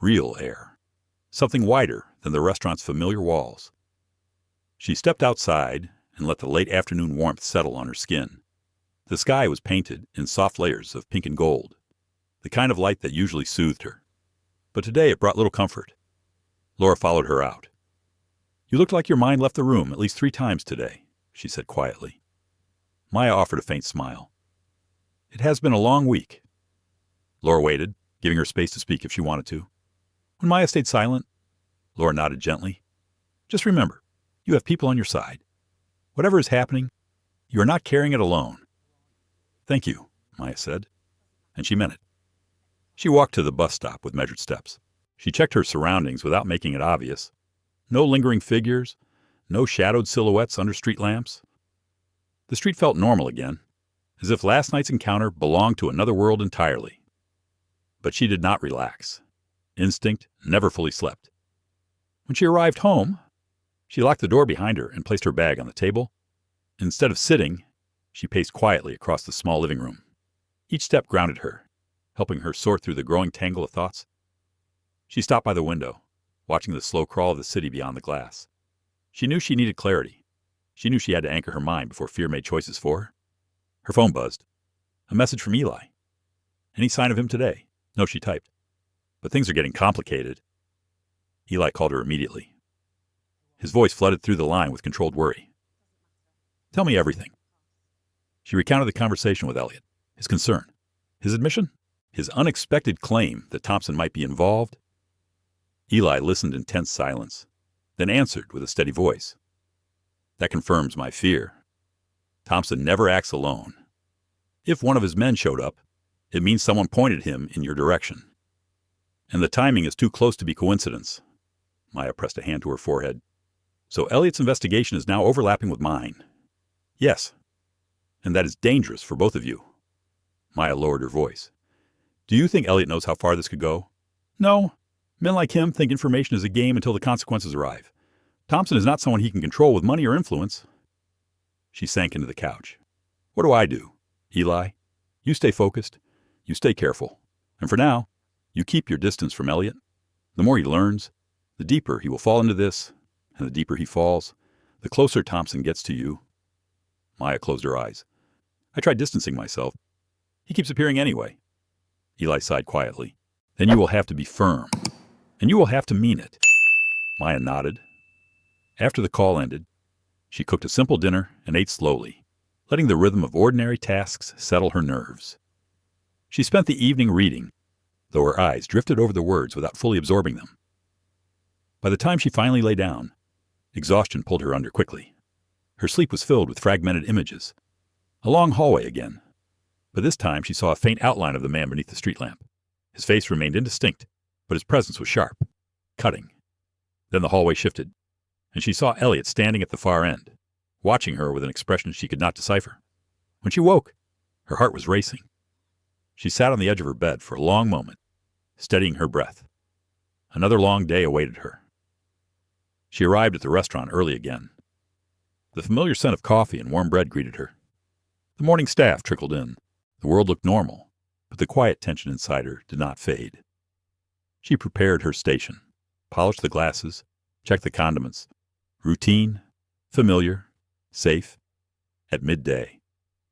Real air. Something wider than the restaurant's familiar walls. She stepped outside and let the late afternoon warmth settle on her skin. The sky was painted in soft layers of pink and gold, the kind of light that usually soothed her. But today it brought little comfort. Laura followed her out. "You looked like your mind left the room at least 3 times today," she said quietly. Maya offered a faint smile. "It has been a long week." Laura waited, giving her space to speak if she wanted to. When Maya stayed silent, Laura nodded gently. "Just remember, you have people on your side. Whatever is happening, you are not carrying it alone." "Thank you," Maya said, and she meant it. She walked to the bus stop with measured steps. She checked her surroundings without making it obvious. No lingering figures, no shadowed silhouettes under street lamps. The street felt normal again, as if last night's encounter belonged to another world entirely. But she did not relax. Instinct never fully slept. When she arrived home, she locked the door behind her and placed her bag on the table. Instead of sitting, She paced quietly across the small living room. Each step grounded her, helping her sort through the growing tangle of thoughts. She stopped by the window, watching the slow crawl of the city beyond the glass. She knew she needed clarity. She knew she had to anchor her mind before fear made choices for her. Her phone buzzed. A message from Eli. Any sign of him today? No, she typed. But things are getting complicated. Eli called her immediately. His voice flooded through the line with controlled worry. Tell me everything. She recounted the conversation with Elliot, his concern, his admission, his unexpected claim that Thompson might be involved. Eli listened in tense silence, then answered with a steady voice. That confirms my fear. Thompson never acts alone. If one of his men showed up, it means someone pointed him in your direction. And the timing is too close to be coincidence. Maya pressed a hand to her forehead. So Elliot's investigation is now overlapping with mine. Yes. And that is dangerous for both of you. Maya lowered her voice. Do you think Elliot knows how far this could go? No. Men like him think information is a game until the consequences arrive. Thompson is not someone he can control with money or influence. She sank into the couch. What do I do? Eli, you stay focused. You stay careful. And for now, you keep your distance from Elliot. The more he learns, the deeper he will fall into this, and the deeper he falls, the closer Thompson gets to you. Maya closed her eyes. I tried distancing myself. He keeps appearing anyway. Eli sighed quietly. Then you will have to be firm. And you will have to mean it. Maya nodded. After the call ended, she cooked a simple dinner and ate slowly, letting the rhythm of ordinary tasks settle her nerves. She spent the evening reading, though her eyes drifted over the words without fully absorbing them. By the time she finally lay down, exhaustion pulled her under quickly. Her sleep was filled with fragmented images. A long hallway again. But this time she saw a faint outline of the man beneath the street lamp. His face remained indistinct, but his presence was sharp, cutting. Then the hallway shifted, and she saw Elliot standing at the far end, watching her with an expression she could not decipher. When she woke, her heart was racing. She sat on the edge of her bed for a long moment, steadying her breath. Another long day awaited her. She arrived at the restaurant early again. The familiar scent of coffee and warm bread greeted her. The morning staff trickled in. The world looked normal, but the quiet tension inside her did not fade. She prepared her station, polished the glasses, checked the condiments. Routine, familiar, safe. At midday,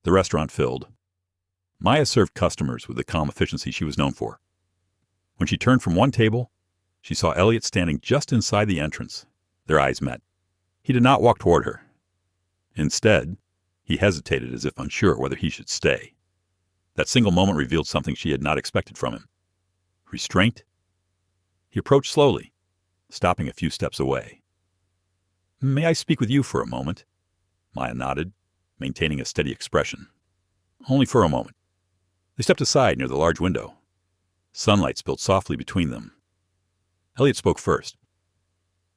the restaurant filled. Maya served customers with the calm efficiency she was known for. When she turned from one table, she saw Elliot standing just inside the entrance. Their eyes met. He did not walk toward her. Instead, he hesitated as if unsure whether he should stay. That single moment revealed something she had not expected from him. Restraint. He approached slowly, stopping a few steps away. May I speak with you for a moment? Maya nodded, maintaining a steady expression. Only for a moment. They stepped aside near the large window. Sunlight spilled softly between them. Elliot spoke first.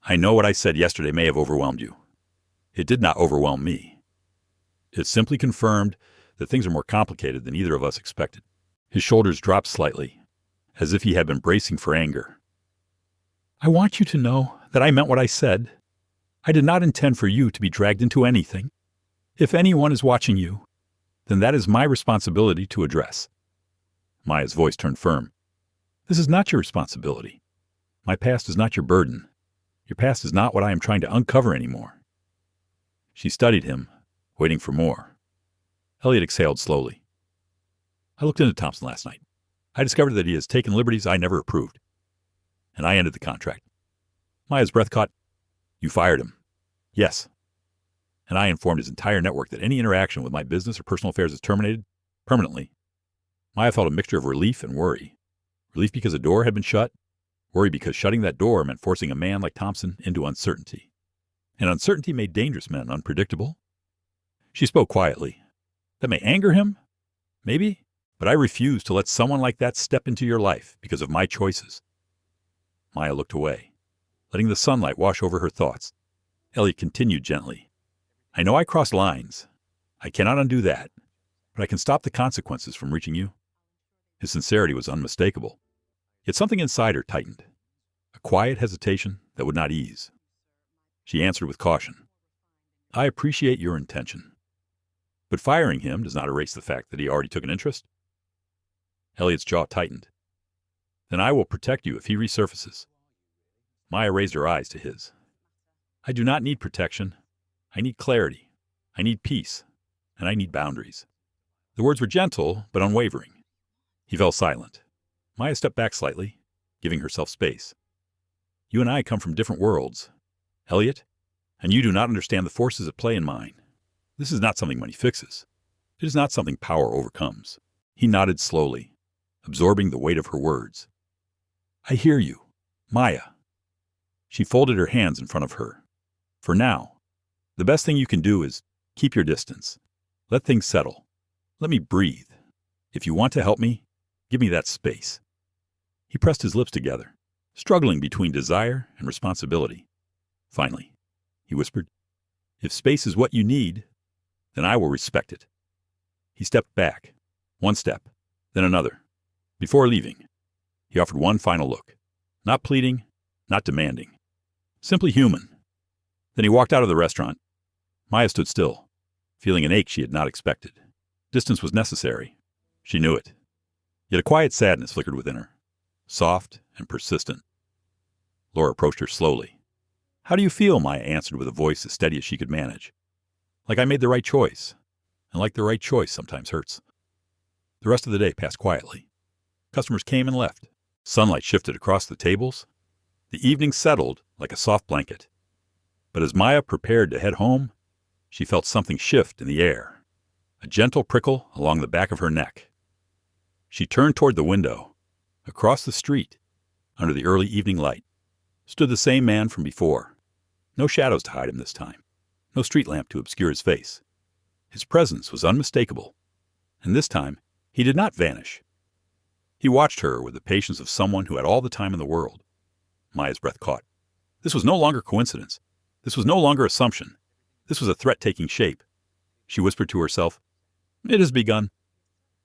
I know what I said yesterday may have overwhelmed you. It did not overwhelm me. It simply confirmed that things are more complicated than either of us expected. His shoulders dropped slightly, as if he had been bracing for anger. I want you to know that I meant what I said. I did not intend for you to be dragged into anything. If anyone is watching you, then that is my responsibility to address. Maya's voice turned firm. This is not your responsibility. My past is not your burden. Your past is not what I am trying to uncover anymore. She studied him, waiting for more. Elliot exhaled slowly. I looked into Thompson last night. I discovered that he has taken liberties I never approved. And I ended the contract. Maya's breath caught. You fired him. Yes. And I informed his entire network that any interaction with my business or personal affairs is terminated permanently. Maya felt a mixture of relief and worry. Relief because a door had been shut. Worry because shutting that door meant forcing a man like Thompson into uncertainty. And uncertainty made dangerous men unpredictable. She spoke quietly. That may anger him. Maybe. But I refuse to let someone like that step into your life because of my choices. Maya looked away, letting the sunlight wash over her thoughts. Elliot continued gently. I know I crossed lines. I cannot undo that. But I can stop the consequences from reaching you. His sincerity was unmistakable. Yet something inside her tightened. A quiet hesitation that would not ease. She answered with caution. I appreciate your intention. But firing him does not erase the fact that he already took an interest. Elliot's jaw tightened. Then I will protect you if he resurfaces. Maya raised her eyes to his. I do not need protection. I need clarity. I need peace. And I need boundaries. The words were gentle, but unwavering. He fell silent. Maya stepped back slightly, giving herself space. You and I come from different worlds, Elliot, and you do not understand the forces at play in mine. This is not something money fixes. It is not something power overcomes. He nodded slowly, absorbing the weight of her words. I hear you, Maya. She folded her hands in front of her. For now, the best thing you can do is keep your distance. Let things settle. Let me breathe. If you want to help me, give me that space. He pressed his lips together, struggling between desire and responsibility. Finally, he whispered, If space is what you need, then I will respect it. He stepped back, one step, then another. Before leaving, he offered one final look, not pleading, not demanding, simply human. Then he walked out of the restaurant. Maya stood still, feeling an ache she had not expected. Distance was necessary. She knew it. Yet a quiet sadness flickered within her, soft and persistent. Laura approached her slowly. How do you feel? Maya answered with a voice as steady as she could manage. Like I made the right choice, and like the right choice sometimes hurts. The rest of the day passed quietly. Customers came and left. Sunlight shifted across the tables. The evening settled like a soft blanket. But as Maya prepared to head home, she felt something shift in the air, a gentle prickle along the back of her neck. She turned toward the window. Across the street, under the early evening light, stood the same man from before. No shadows to hide him this time. No street lamp to obscure his face. His presence was unmistakable. And this time, he did not vanish. He watched her with the patience of someone who had all the time in the world. Maya's breath caught. This was no longer coincidence. This was no longer assumption. This was a threat taking shape. She whispered to herself, It has begun.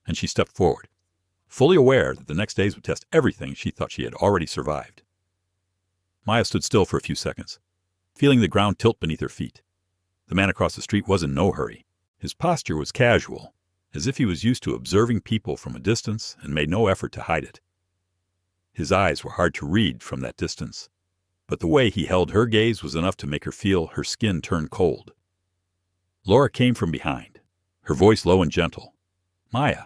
And she stepped forward, fully aware that the next days would test everything she thought she had already survived. Maya stood still for a few seconds, feeling the ground tilt beneath her feet. The man across the street was in no hurry. His posture was casual, as if he was used to observing people from a distance and made no effort to hide it. His eyes were hard to read from that distance, but the way he held her gaze was enough to make her feel her skin turn cold. Laura came from behind, her voice low and gentle. Maya,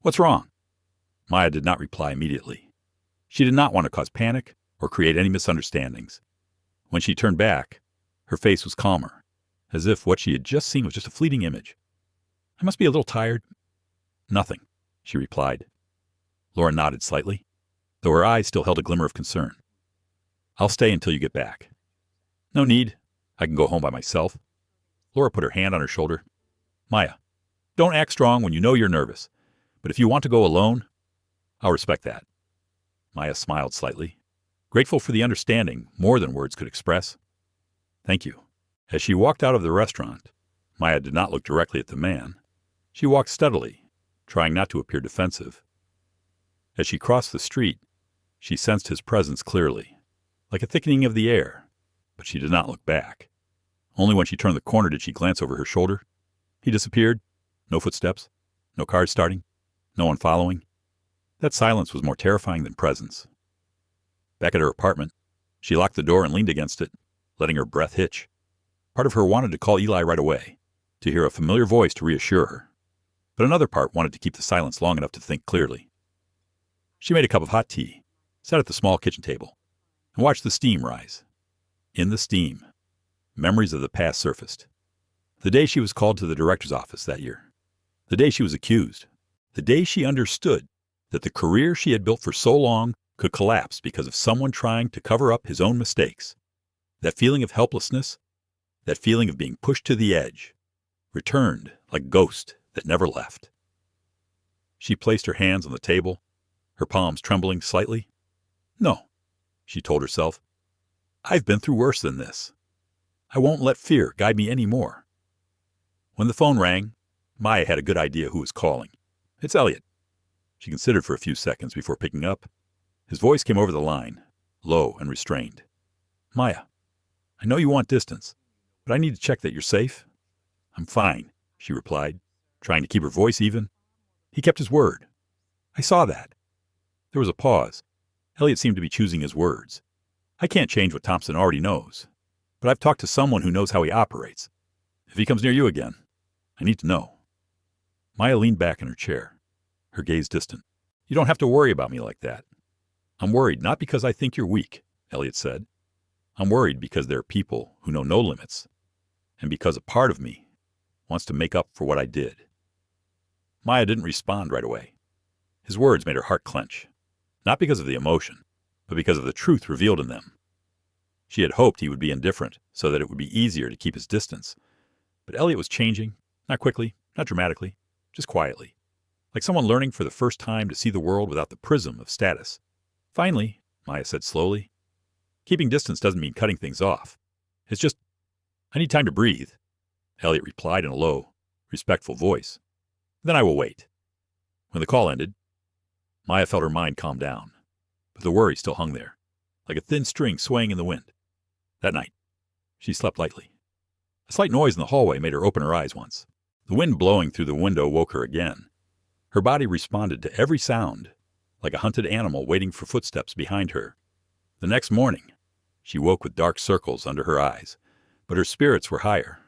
what's wrong? Maya did not reply immediately. She did not want to cause panic or create any misunderstandings. When she turned back, her face was calmer, as if what she had just seen was just a fleeting image. I must be a little tired. Nothing, she replied. Laura nodded slightly, though her eyes still held a glimmer of concern. I'll stay until you get back. No need. I can go home by myself. Laura put her hand on her shoulder. Maya, don't act strong when you know you're nervous, but if you want to go alone, I'll respect that. Maya smiled slightly, grateful for the understanding more than words could express. Thank you. As she walked out of the restaurant, Maya did not look directly at the man. She walked steadily, trying not to appear defensive. As she crossed the street, she sensed his presence clearly, like a thickening of the air, but she did not look back. Only when she turned the corner did she glance over her shoulder. He disappeared. No footsteps, no cars starting, no one following. That silence was more terrifying than presence. Back at her apartment, she locked the door and leaned against it, letting her breath hitch. Part of her wanted to call Eli right away, to hear a familiar voice to reassure her. But another part wanted to keep the silence long enough to think clearly. She made a cup of hot tea, sat at the small kitchen table, and watched the steam rise. In the steam, memories of the past surfaced. The day she was called to the director's office that year. The day she was accused. The day she understood that the career she had built for so long could collapse because of someone trying to cover up his own mistakes. That feeling of helplessness, that feeling of being pushed to the edge, returned like a ghost that never left. She placed her hands on the table, her palms trembling slightly. No, she told herself. I've been through worse than this. I won't let fear guide me any more. When the phone rang, Maya had a good idea who was calling. It's Elliot. She considered for a few seconds before picking up. His voice came over the line, low and restrained. Maya, I know you want distance, but I need to check that you're safe. I'm fine, she replied, trying to keep her voice even. He kept his word. I saw that. There was a pause. Elliot seemed to be choosing his words. I can't change what Thompson already knows, but I've talked to someone who knows how he operates. If he comes near you again, I need to know. Maya leaned back in her chair, her gaze distant. You don't have to worry about me like that. I'm worried not because I think you're weak, Elliot said. I'm worried because there are people who know no limits, and because a part of me wants to make up for what I did. Maya didn't respond right away. His words made her heart clench, not because of the emotion, but because of the truth revealed in them. She had hoped he would be indifferent so that it would be easier to keep his distance. But Elliot was changing, not quickly, not dramatically, just quietly, like someone learning for the first time to see the world without the prism of status. Finally, Maya said slowly, keeping distance doesn't mean cutting things off. It's just, I need time to breathe, Elliot replied in a low, respectful voice. Then I will wait. When the call ended, Maya felt her mind calm down, but the worry still hung there, like a thin string swaying in the wind. That night, she slept lightly. A slight noise in the hallway made her open her eyes once. The wind blowing through the window woke her again. Her body responded to every sound, like a hunted animal waiting for footsteps behind her. The next morning, she woke with dark circles under her eyes, but her spirits were higher.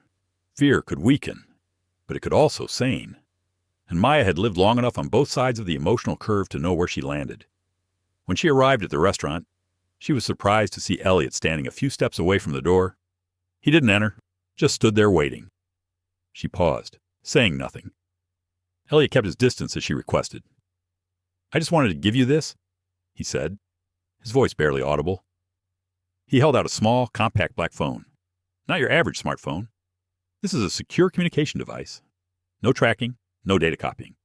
Fear could weaken, but it could also sane. And Maya had lived long enough on both sides of the emotional curve to know where she landed. When she arrived at the restaurant, she was surprised to see Elliot standing a few steps away from the door. He didn't enter, just stood there waiting. She paused, saying nothing. Elliot kept his distance as she requested. I just wanted to give you this, he said, his voice barely audible. He held out a small, compact black phone. Not your average smartphone. This is a secure communication device. No tracking, no data copying.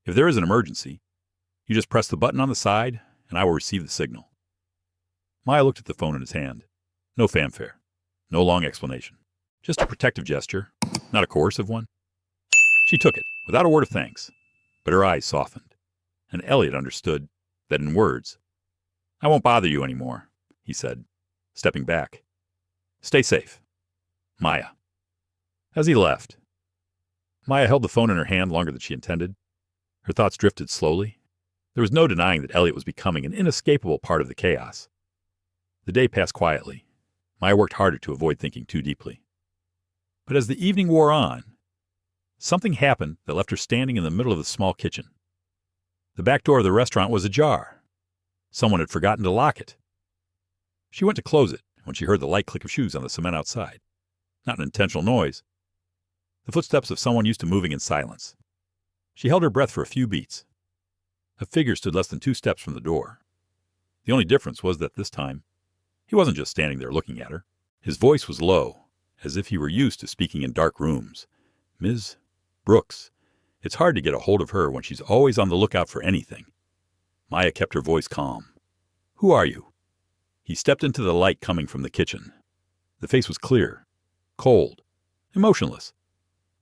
If there is an emergency, you just press the button on the side and I will receive the signal. Maya looked at the phone in his hand. No fanfare. No long explanation. Just a protective gesture, not a coercive one. She took it, without a word of thanks, but her eyes softened, and Elliot understood that in words. I won't bother you anymore, he said, stepping back. Stay safe. Maya. As he left, Maya held the phone in her hand longer than she intended. Her thoughts drifted slowly. There was no denying that Elliot was becoming an inescapable part of the chaos. The day passed quietly. Maya worked harder to avoid thinking too deeply. But as the evening wore on, something happened that left her standing in the middle of the small kitchen. The back door of the restaurant was ajar. Someone had forgotten to lock it. She went to close it when she heard the light click of shoes on the cement outside. Not an intentional noise. The footsteps of someone used to moving in silence. She held her breath for a few beats. A figure stood less than 2 steps from the door. The only difference was that this time, he wasn't just standing there looking at her. His voice was low, as if he were used to speaking in dark rooms. Ms. Brooks. It's hard to get a hold of her when she's always on the lookout for anything. Maya kept her voice calm. Who are you? He stepped into the light coming from the kitchen. The face was clear, cold, emotionless,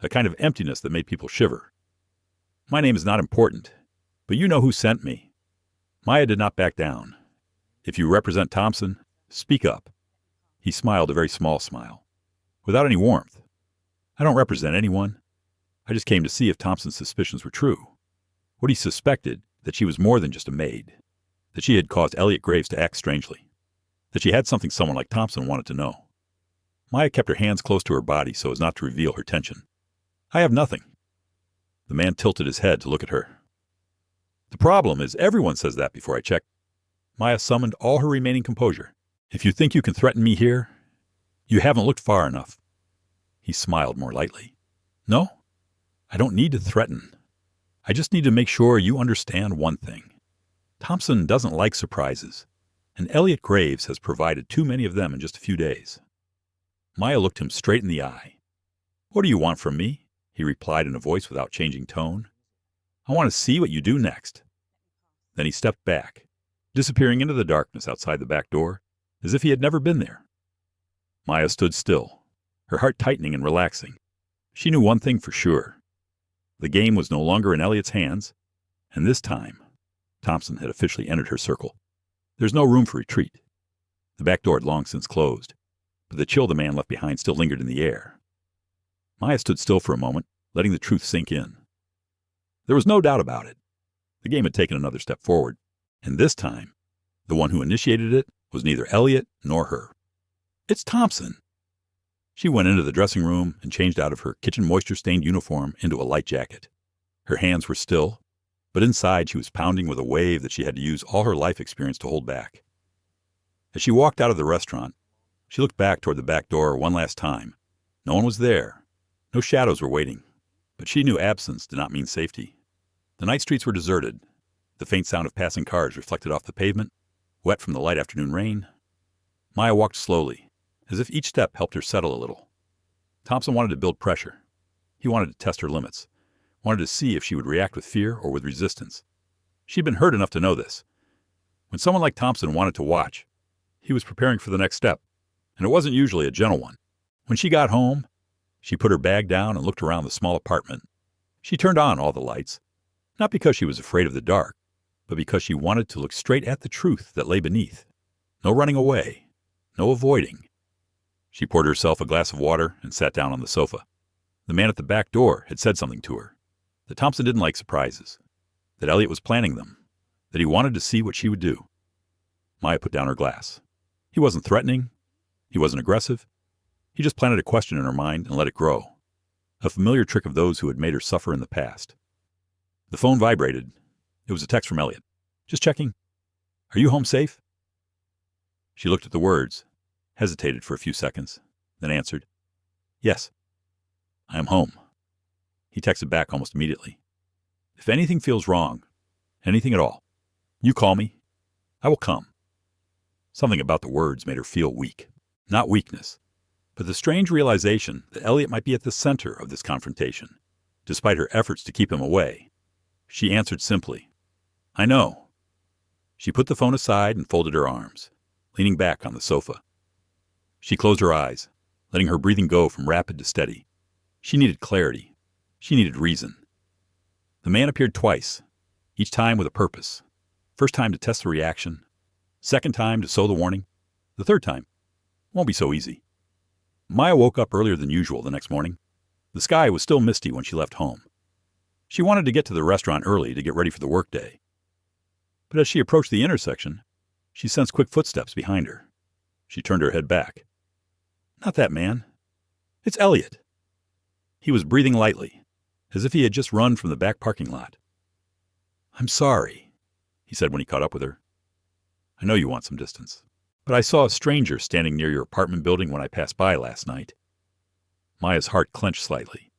a kind of emptiness that made people shiver. My name is not important, but you know who sent me. Maya did not back down. If you represent Thompson, speak up. He smiled a very small smile, without any warmth. I don't represent anyone. I just came to see if Thompson's suspicions were true. What he suspected, that she was more than just a maid, that she had caused Elliot Graves to act strangely, that she had something someone like Thompson wanted to know. Maya kept her hands close to her body so as not to reveal her tension. I have nothing. The man tilted his head to look at her. The problem is everyone says that before I check. Maya summoned all her remaining composure. If you think you can threaten me here, you haven't looked far enough. He smiled more lightly. No, I don't need to threaten. I just need to make sure you understand one thing. Thompson doesn't like surprises, and Elliot Graves has provided too many of them in just a few days. Maya looked him straight in the eye. What do you want from me? He replied in a voice without changing tone. I want to see what you do next. Then he stepped back, disappearing into the darkness outside the back door, as if he had never been there. Maya stood still, her heart tightening and relaxing. She knew one thing for sure. The game was no longer in Elliot's hands, and this time, Thompson had officially entered her circle. There's no room for retreat. The back door had long since closed, but the chill the man left behind still lingered in the air. Maya stood still for a moment, letting the truth sink in. There was no doubt about it. The game had taken another step forward, and this time, the one who initiated it was neither Elliot nor her. "It's Thompson." She went into the dressing room and changed out of her kitchen moisture-stained uniform into a light jacket. Her hands were still, but inside she was pounding with a wave that she had to use all her life experience to hold back. As she walked out of the restaurant, she looked back toward the back door one last time. No one was there. No shadows were waiting. But she knew absence did not mean safety. The night streets were deserted. The faint sound of passing cars reflected off the pavement, wet from the light afternoon rain. Maya walked slowly, as if each step helped her settle a little. Thompson wanted to build pressure. He wanted to test her limits, wanted to see if she would react with fear or with resistance. She'd been hurt enough to know this. When someone like Thompson wanted to watch, he was preparing for the next step, and it wasn't usually a gentle one. When she got home, she put her bag down and looked around the small apartment. She turned on all the lights, not because she was afraid of the dark, but because she wanted to look straight at the truth that lay beneath. No running away, no avoiding. She poured herself a glass of water and sat down on the sofa. The man at the back door had said something to her, that Thompson didn't like surprises, that Elliot was planning them, that he wanted to see what she would do. Maya put down her glass. He wasn't threatening. He wasn't aggressive. He just planted a question in her mind and let it grow, a familiar trick of those who had made her suffer in the past. The phone vibrated. It was a text from Elliot. "Just checking. Are you home safe?" She looked at the words, hesitated for a few seconds, then answered, "Yes, I am home." He texted back almost immediately. "If anything feels wrong, anything at all, you call me. I will come." Something about the words made her feel weak. Not weakness, but the strange realization that Elliot might be at the center of this confrontation, despite her efforts to keep him away. She answered simply, "I know." She put the phone aside and folded her arms, leaning back on the sofa. She closed her eyes, letting her breathing go from rapid to steady. She needed clarity. She needed reason. The man appeared twice, each time with a purpose. First time to test the reaction. Second time to sow the warning. The third time won't be so easy. Maya woke up earlier than usual the next morning. The sky was still misty when she left home. She wanted to get to the restaurant early to get ready for the workday. But as she approached the intersection, she sensed quick footsteps behind her. She turned her head back. Not that man. It's Elliot. He was breathing lightly, as if he had just run from the back parking lot. "I'm sorry," he said when he caught up with her. "I know you want some distance, but I saw a stranger standing near your apartment building when I passed by last night." Maya's heart clenched slightly,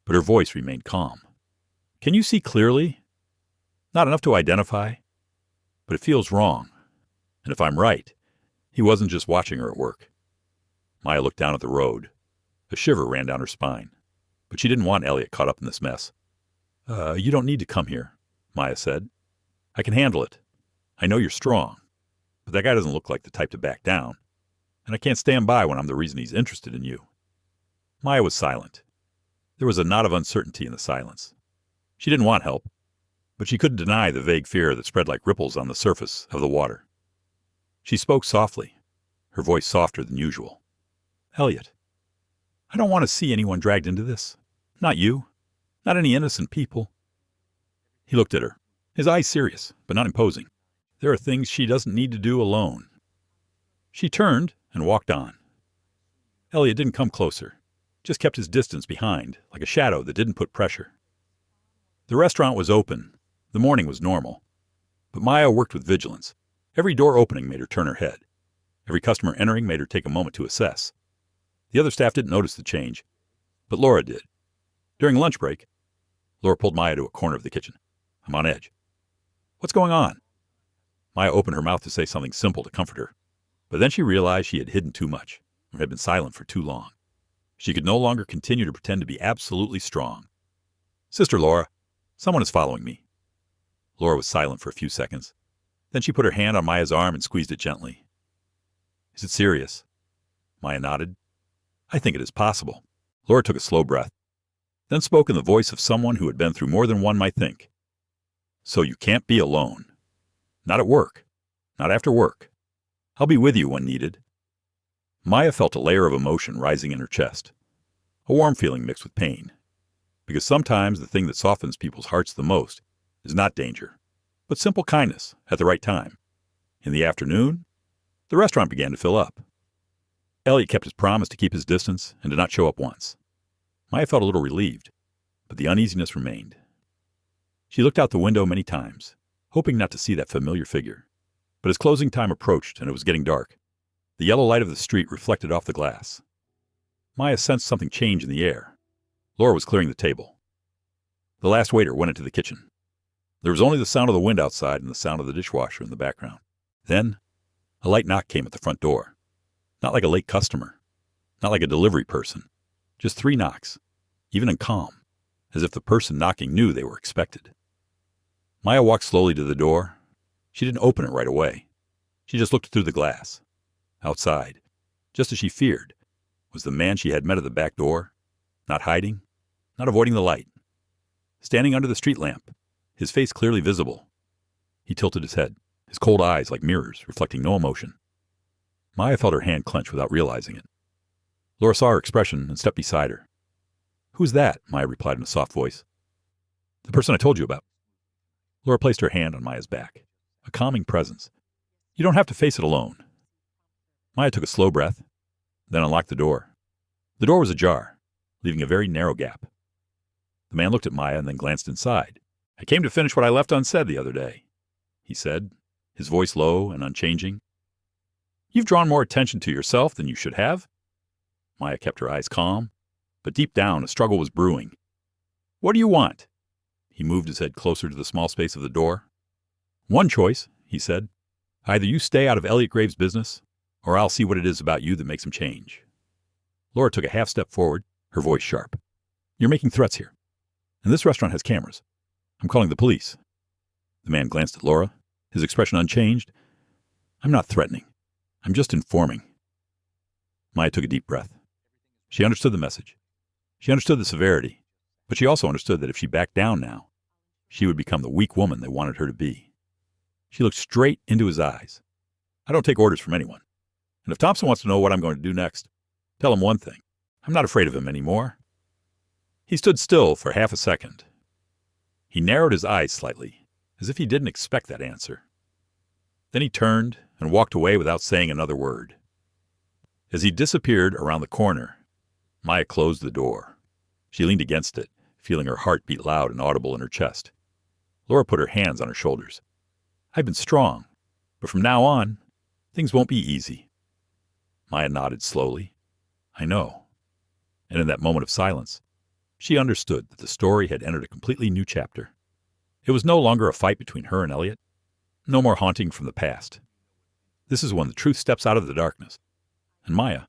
but her voice remained calm. "Can you see clearly? Not enough to identify, but it feels wrong. And if I'm right, he wasn't just watching her at work." Maya looked down at the road. A shiver ran down her spine, but she didn't want Elliot caught up in this mess. You don't need to come here," Maya said. "I can handle it. I know you're strong, but that guy doesn't look like the type to back down, and I can't stand by when I'm the reason he's interested in you." Maya was silent. There was a knot of uncertainty in the silence. She didn't want help, but she couldn't deny the vague fear that spread like ripples on the surface of the water. She spoke softly, her voice softer than usual. "Elliot, I don't want to see anyone dragged into this. Not you. Not any innocent people." He looked at her, his eyes serious, but not imposing. There are things she doesn't need to do alone. She turned and walked on. Elliot didn't come closer, just kept his distance behind, like a shadow that didn't put pressure. The restaurant was open. The morning was normal. But Maya worked with vigilance. Every door opening made her turn her head. Every customer entering made her take a moment to assess. The other staff didn't notice the change, but Laura did. During lunch break, Laura pulled Maya to a corner of the kitchen. "I'm on edge." "What's going on?" Maya opened her mouth to say something simple to comfort her, but then she realized she had hidden too much, or had been silent for too long. She could no longer continue to pretend to be absolutely strong. "Sister Laura, someone is following me." Laura was silent for a few seconds. Then she put her hand on Maya's arm and squeezed it gently. "Is it serious?" Maya nodded. "I think it is possible." Laura took a slow breath, then spoke in the voice of someone who had been through more than one might think. "So you can't be alone. Not at work. Not after work. I'll be with you when needed." Maya felt a layer of emotion rising in her chest, a warm feeling mixed with pain. Because sometimes the thing that softens people's hearts the most is not danger, but simple kindness at the right time. In the afternoon, the restaurant began to fill up. Elliot kept his promise to keep his distance and did not show up once. Maya felt a little relieved, but the uneasiness remained. She looked out the window many times, hoping not to see that familiar figure. But as closing time approached and it was getting dark, the yellow light of the street reflected off the glass. Maya sensed something change in the air. Laura was clearing the table. The last waiter went into the kitchen. There was only the sound of the wind outside and the sound of the dishwasher in the background. Then, a light knock came at the front door. Not like a late customer, not like a delivery person, just 3 knocks, even in calm, as if the person knocking knew they were expected. Maya walked slowly to the door. She didn't open it right away. She just looked through the glass. Outside, just as she feared, was the man she had met at the back door, not hiding, not avoiding the light. Standing under the street lamp, his face clearly visible. He tilted his head, his cold eyes like mirrors, reflecting no emotion. Maya felt her hand clench without realizing it. Laura saw her expression and stepped beside her. "Who's that?" Maya replied in a soft voice. "The person I told you about." Laura placed her hand on Maya's back, a calming presence. "You don't have to face it alone." Maya took a slow breath, then unlocked the door. The door was ajar, leaving a very narrow gap. The man looked at Maya and then glanced inside. "I came to finish what I left unsaid the other day," he said, his voice low and unchanging. "You've drawn more attention to yourself than you should have." Maya kept her eyes calm, but deep down a struggle was brewing. "What do you want?" He moved his head closer to the small space of the door. "One choice," he said. "Either you stay out of Elliot Graves' business, or I'll see what it is about you that makes him change." Laura took a half step forward, her voice sharp. "You're making threats here. And this restaurant has cameras. I'm calling the police." The man glanced at Laura, his expression unchanged. "I'm not threatening. I'm just informing." Maya took a deep breath. She understood the message. She understood the severity, but she also understood that if she backed down now, she would become the weak woman they wanted her to be. She looked straight into his eyes. "I don't take orders from anyone. And if Thompson wants to know what I'm going to do next, tell him one thing. I'm not afraid of him anymore." He stood still for half a second. He narrowed his eyes slightly, as if he didn't expect that answer. Then he turned and walked away without saying another word. As he disappeared around the corner, Maya closed the door. She leaned against it, feeling her heart beat loud and audible in her chest. Laura put her hands on her shoulders. "I've been strong, but from now on, things won't be easy." Maya nodded slowly. "I know." And in that moment of silence, she understood that the story had entered a completely new chapter. It was no longer a fight between her and Elliot. No more haunting from the past. This is when the truth steps out of the darkness, and Maya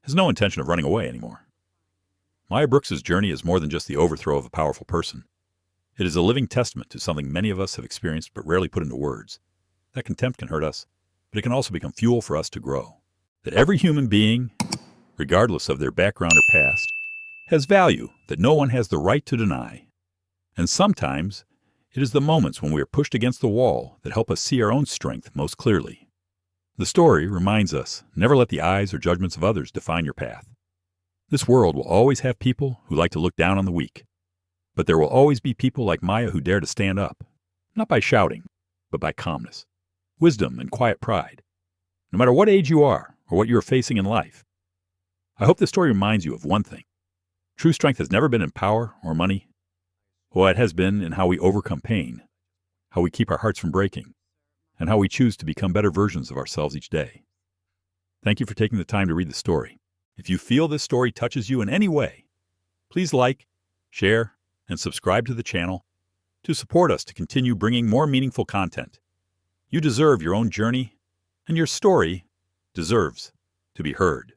has no intention of running away anymore. Maya Brooks's journey is more than just the overthrow of a powerful person. It is a living testament to something many of us have experienced but rarely put into words. That contempt can hurt us, but it can also become fuel for us to grow. That every human being, regardless of their background or past, has value that no one has the right to deny. And sometimes, it is the moments when we are pushed against the wall that help us see our own strength most clearly. The story reminds us, never let the eyes or judgments of others define your path. This world will always have people who like to look down on the weak. But there will always be people like Maya who dare to stand up, not by shouting, but by calmness, wisdom, and quiet pride, no matter what age you are or what you are facing in life. I hope this story reminds you of one thing. True strength has never been in power or money. Well, it has been in how we overcome pain, how we keep our hearts from breaking, and how we choose to become better versions of ourselves each day. Thank you for taking the time to read the story. If you feel this story touches you in any way, please like, share, and subscribe to the channel to support us to continue bringing more meaningful content. You deserve your own journey, and your story deserves to be heard.